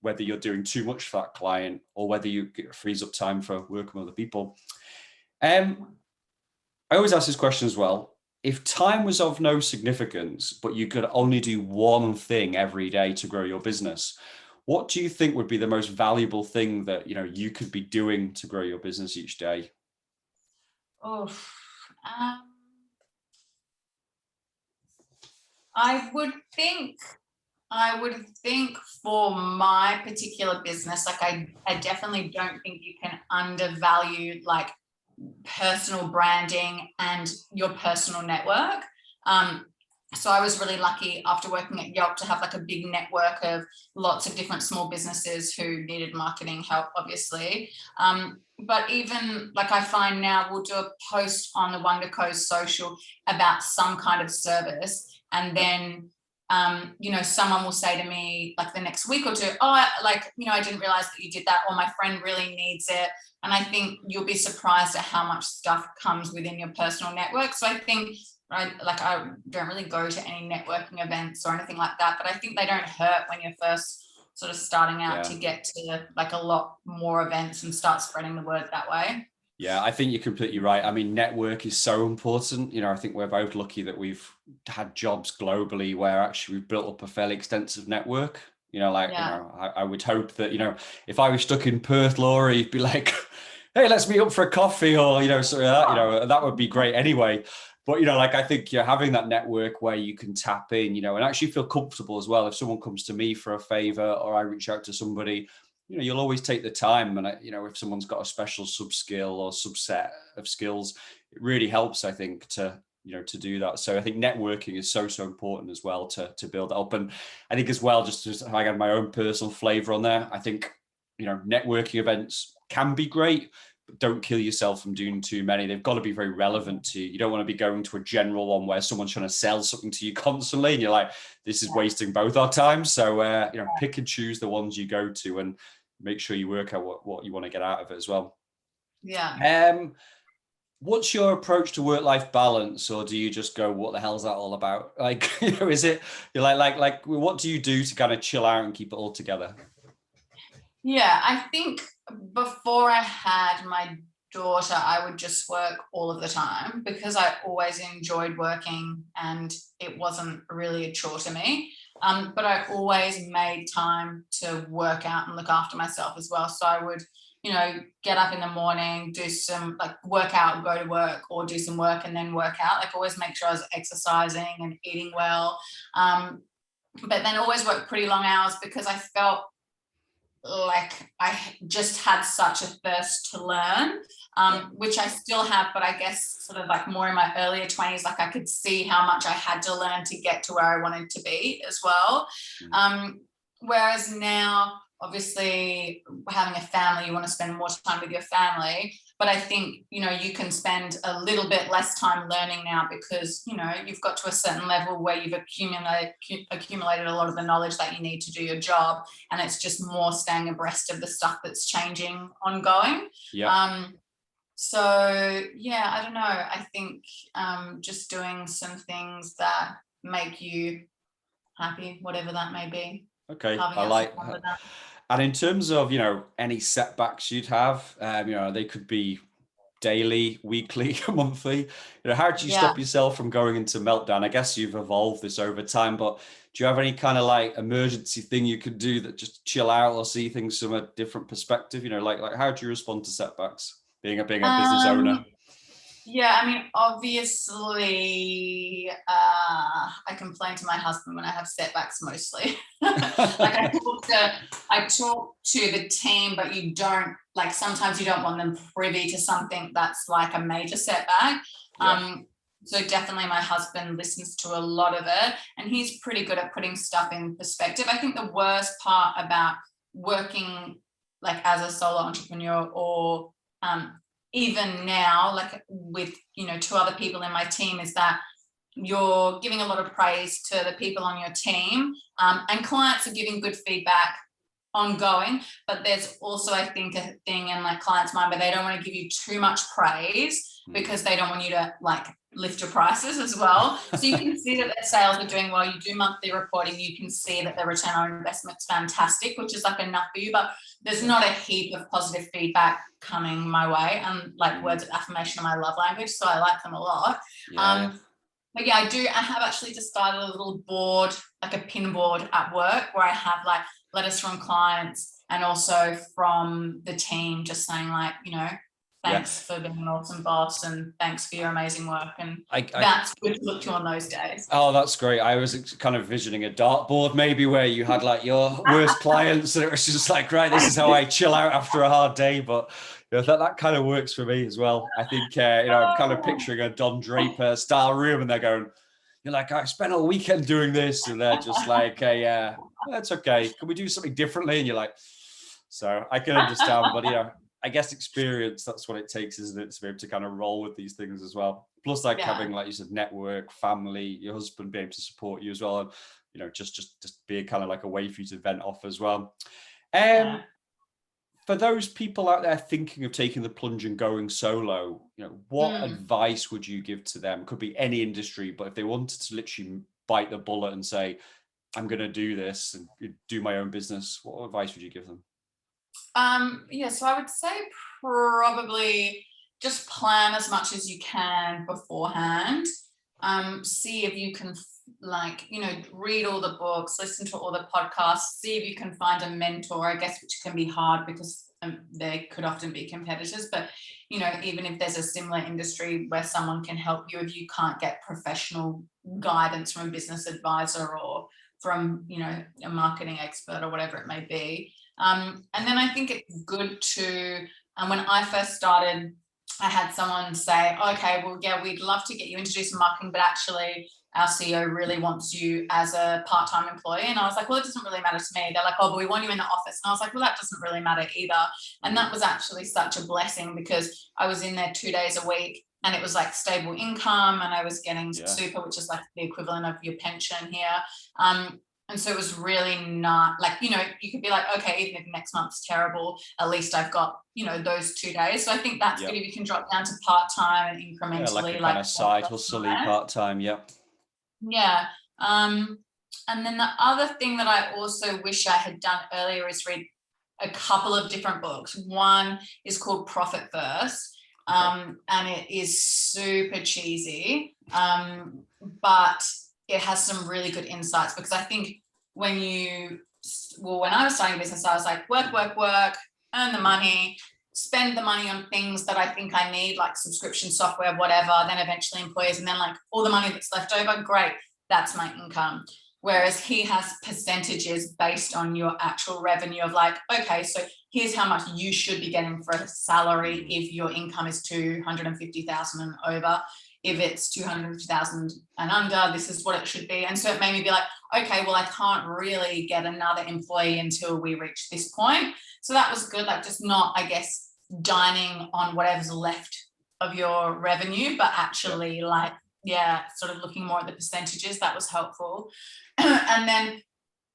whether you're doing too much for that client or whether it frees up time for working with other people. I always ask this question as well. If time was of no significance, but you could only do one thing every day to grow your business, what do you think would be the most valuable thing that you could be doing to grow your business each day? I would think for my particular business, like I definitely don't think you can undervalue like personal branding and your personal network. So I was really lucky after working at Yelp to have like a big network of lots of different small businesses who needed marketing help, obviously. But even like I find now we'll do a post on the Wonderco social about some kind of service, and then someone will say to me like the next week or two, oh, I didn't realize that you did that, or my friend really needs it. And I think you'll be surprised at how much stuff comes within your personal network. So I think I don't really go to any networking events or anything like that, but I think they don't hurt when you're first sort of starting out to get to like a lot more events and start spreading the word that way. Yeah, I think you're completely right. I mean, network is so important. I think we're both lucky that we've had jobs globally where actually we've built up a fairly extensive network. I would hope that, if I was stuck in Perth, Laura, you'd be like, hey, let's meet up for a coffee, or, sort of that, that would be great anyway. But, I think you're having that network where you can tap in, and actually feel comfortable as well. If someone comes to me for a favor, or I reach out to somebody, you'll always take the time. And, if someone's got a special sub skill or subset of skills, it really helps, I think, to do that. So I think networking is so important as well to build up. And I think as well, just I got my own personal flavor on there. I think, networking events can be great, but don't kill yourself from doing too many. They've got to be very relevant to you. You don't want to be going to a general one where someone's trying to sell something to you constantly and you're like, this is wasting both our time. So, pick and choose the ones you go to and make sure you work out what you want to get out of it as well. Yeah. What's your approach to work-life balance, or do you just go, what the hell's that all about? Like, is it like what do you do to kind of chill out and keep it all together? Yeah, I think before I had my daughter, I would just work all of the time because I always enjoyed working and it wasn't really a chore to me. But I always made time to work out and look after myself as well. So I would, get up in the morning, do some work out, go to work, or do some work and then work out. Always make sure I was exercising and eating well. But then always work pretty long hours because I felt like I just had such a thirst to learn, which I still have, but I guess sort of more in my earlier 20s, I could see how much I had to learn to get to where I wanted to be as well. Whereas now, obviously, having a family, you want to spend more time with your family. But I think, you can spend a little bit less time learning now because, you've got to a certain level where you've accumulated a lot of the knowledge that you need to do your job. And it's just more staying abreast of the stuff that's changing ongoing. Yeah. So, yeah, I don't know. I think just doing some things that make you happy, whatever that may be. Okay, I like that. And in terms of, any setbacks you'd have, they could be daily, weekly, monthly. How do you stop yourself from going into meltdown? I guess you've evolved this over time, but do you have any kind of emergency thing you could do that just chill out or see things from a different perspective? How do you respond to setbacks being a business owner? Yeah, I mean, obviously, I complain to my husband when I have setbacks mostly. I talk to the team, but you don't, sometimes you don't want them privy to something that's a major setback. Yeah. So definitely my husband listens to a lot of it and he's pretty good at putting stuff in perspective. I think the worst part about working as a solo entrepreneur or even now, with, two other people in my team is that you're giving a lot of praise to the people on your team and clients are giving good feedback ongoing. But there's also, I think, a thing in clients' mind where they don't want to give you too much praise because they don't want you to lift your prices as well. So you can see that their sales are doing well. You do monthly reporting. You can see that their return on investment is fantastic, which is enough for you. But there's not a heap of positive feedback coming my way and words of affirmation are my love language. So I like them a lot. Yeah. But yeah, I have actually just started a little board, a pin board at work where I have letters from clients and also from the team just saying thanks for being an awesome boss and thanks for your amazing work. And that's good to look to on those days. Oh, that's great. I was kind of envisioning a dartboard maybe where you had your worst clients and it was just right, this is how I chill out after a hard day. But that kind of works for me as well. I think, I'm kind of picturing a Don Draper style room and they're going, I spent all weekend doing this. And they're just hey, that's okay. Can we do something differently? And you're so I can understand, but I guess experience, that's what it takes, isn't it, to be able to kind of roll with these things as well. Plus, like having, like you said, network, family, your husband being able to support you as well, and just be kind of like a way for you to vent off as well. For those people out there thinking of taking the plunge and going solo, what advice would you give to them? Could be any industry, but if they wanted to literally bite the bullet and say, I'm going to do this and do my own business, what advice would you give them? So I would say probably just plan as much as you can beforehand. See if you can read all the books, listen to all the podcasts, see if you can find a mentor, I guess, which can be hard because they could often be competitors, but even if there's a similar industry where someone can help you, if you can't get professional guidance from a business advisor or from a marketing expert or whatever it may be. And then I think it's good to, when I first started, I had someone say, okay, well, yeah, we'd love to get you introduced to marketing, but actually our CEO really wants you as a part-time employee. And I was like, well, it doesn't really matter to me. They're like, oh, but we want you in the office. And I was like, well, that doesn't really matter either. And that was actually such a blessing because I was in there 2 days a week and it was like stable income and I was getting super, which is like the equivalent of your pension here. And so it was really not like, you could be like, okay, even if next month's terrible, at least I've got, those 2 days. So I think that's good if you can drop down to part-time and incrementally. Like a kind of side hustle part-time, Yeah. And then the other thing that I also wish I had done earlier is read a couple of different books. One is called Profit First. And it is super cheesy. But it has some really good insights because I think when I was starting a business, I was like, work, earn the money, spend the money on things that I think I need, like subscription software, whatever, then eventually employees, and then like all the money that's left over, great, that's my income. Whereas he has percentages based on your actual revenue of like, okay, so here's how much you should be getting for a salary if your income is 250,000 and over. If it's 250,000 and under, this is what it should be. And so it made me be like, okay, well, I can't really get another employee until we reach this point. So that was good, like just not, I guess, dining on whatever's left of your revenue, but actually sort of looking more at the percentages. That was helpful. And then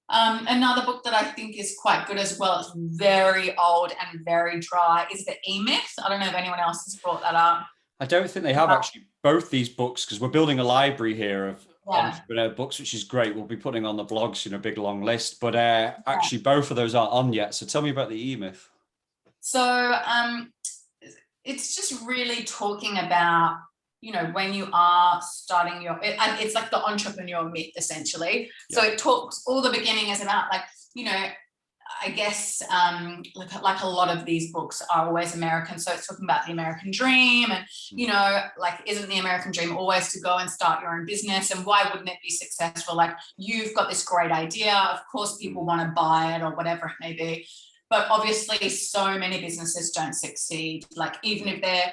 another book that I think is quite good as well, it's very old and very dry, is The E-Myth. I don't know if anyone else has brought that up. I don't think they have actually both these books because we're building a library here of entrepreneur books, which is great. We'll be putting on the blogs, a big long list, but actually both of those aren't on yet. So tell me about The E-Myth. So it's just really talking about, when you are starting it's like the entrepreneurial myth essentially. So it talks, all the beginning is about like, I guess like a lot of these books are always American. So it's talking about the American dream and, like, isn't the American dream always to go and start your own business? And why wouldn't it be successful? Like, you've got this great idea. Of course, people want to buy it or whatever it may be. But obviously, so many businesses don't succeed. Like, even if they're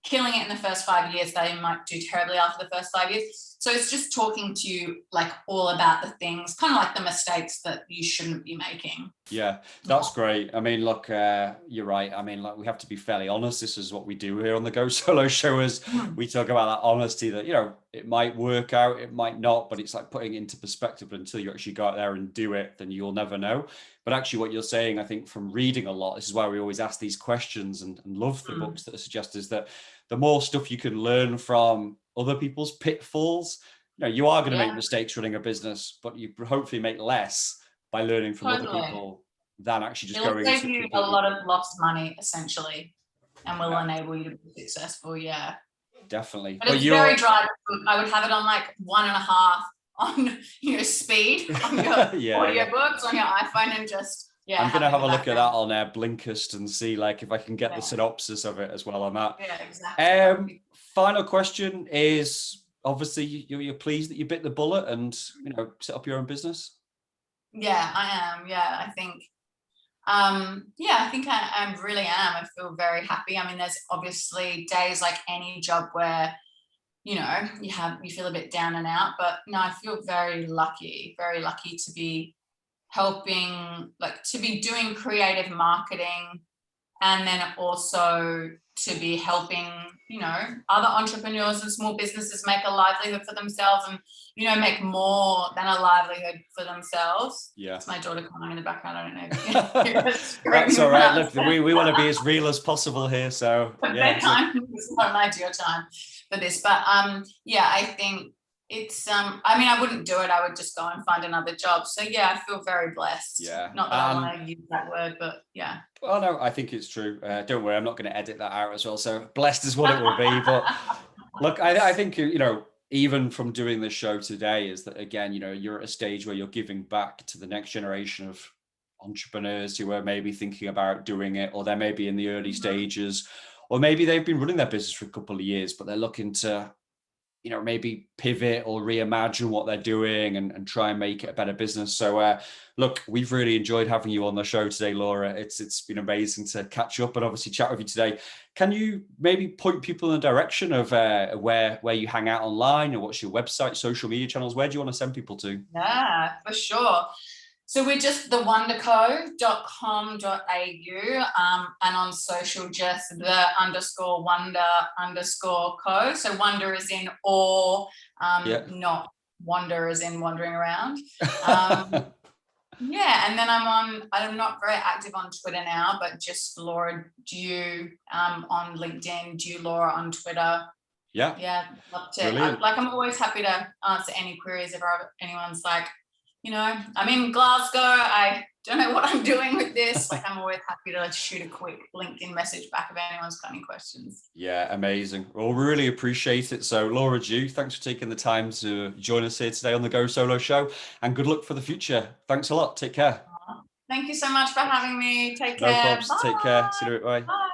killing it in the first 5 years, they might do terribly after the first 5 years. So it's just talking to you like all about the things, kind of like the mistakes that you shouldn't be making. Yeah, that's great. I mean, look, you're right. I mean, like, we have to be fairly honest. This is what we do here on the Go Solo Show, is we talk about that honesty that, it might work out, it might not, but it's like putting it into perspective. Until you actually go out there and do it, then you'll never know. But actually what you're saying, I think, from reading a lot, this is why we always ask these questions and love the books that suggest, is that the more stuff you can learn from other people's pitfalls, you are going to make mistakes running a business, but you hopefully make less by learning from other people than actually just going. It'll save you a lot of lost money essentially, and will enable you to be successful. Yeah, definitely. But it's very dry. I would have it on like 1.5 on speed on your audiobooks on your iPhone, and just I'm gonna have a look at that on Blinkist and see like if I can get the synopsis of it as well on that. Yeah, exactly. Final question is, obviously you're pleased that you bit the bullet and set up your own business. Yeah, I am. Yeah, I think I really am. I feel very happy. I mean, there's obviously days like any job where you feel a bit down and out, but no, I feel very lucky to be helping, like to be doing creative marketing and then also to be helping, other entrepreneurs and small businesses make a livelihood for themselves and, make more than a livelihood for themselves. Yeah. It's my daughter crying in the background. I don't know if you can hear it. That's all right. Look, we want to be as real as possible here. So yeah, it's not an ideal time for this, but I think it's I wouldn't do it. I would just go and find another job. So yeah, I feel very blessed. Yeah. Not that I want to use that word, but yeah. Well, no, I think it's true. Don't worry, I'm not going to edit that out as well. So blessed is what it will be. But look, I think, even from doing this show today is that, again, you're at a stage where you're giving back to the next generation of entrepreneurs who are maybe thinking about doing it, or they're maybe in the early stages, or maybe they've been running their business for a couple of years, but they're looking to maybe pivot or reimagine what they're doing and try and make it a better business. So look, we've really enjoyed having you on the show today, Laura. It's been amazing to catch up and obviously chat with you today. Can you maybe point people in the direction of where you hang out online, or what's your website, social media channels? Where do you want to send people to? Yeah, for sure. So we're just thewonderco.com.au and on social, just the_wonder_co. So wonder is in awe, not wonder as in wandering around. Yeah, and then I'm not very active on Twitter now, but just Laura Dew on LinkedIn, Dew Laura on Twitter. Yeah, love to. I'm always happy to answer any queries if anyone's like, I'm in Glasgow, I don't know what I'm doing with this. I'm always happy to shoot a quick LinkedIn message back if anyone's got any questions. Yeah, amazing. Well, really appreciate it. So Laura Dew, thanks for taking the time to join us here today on the Go Solo Show, and good luck for the future. Thanks a lot. Take care. Thank you so much for having me. Take care. No problems. Take care. See you later. Bye. Bye.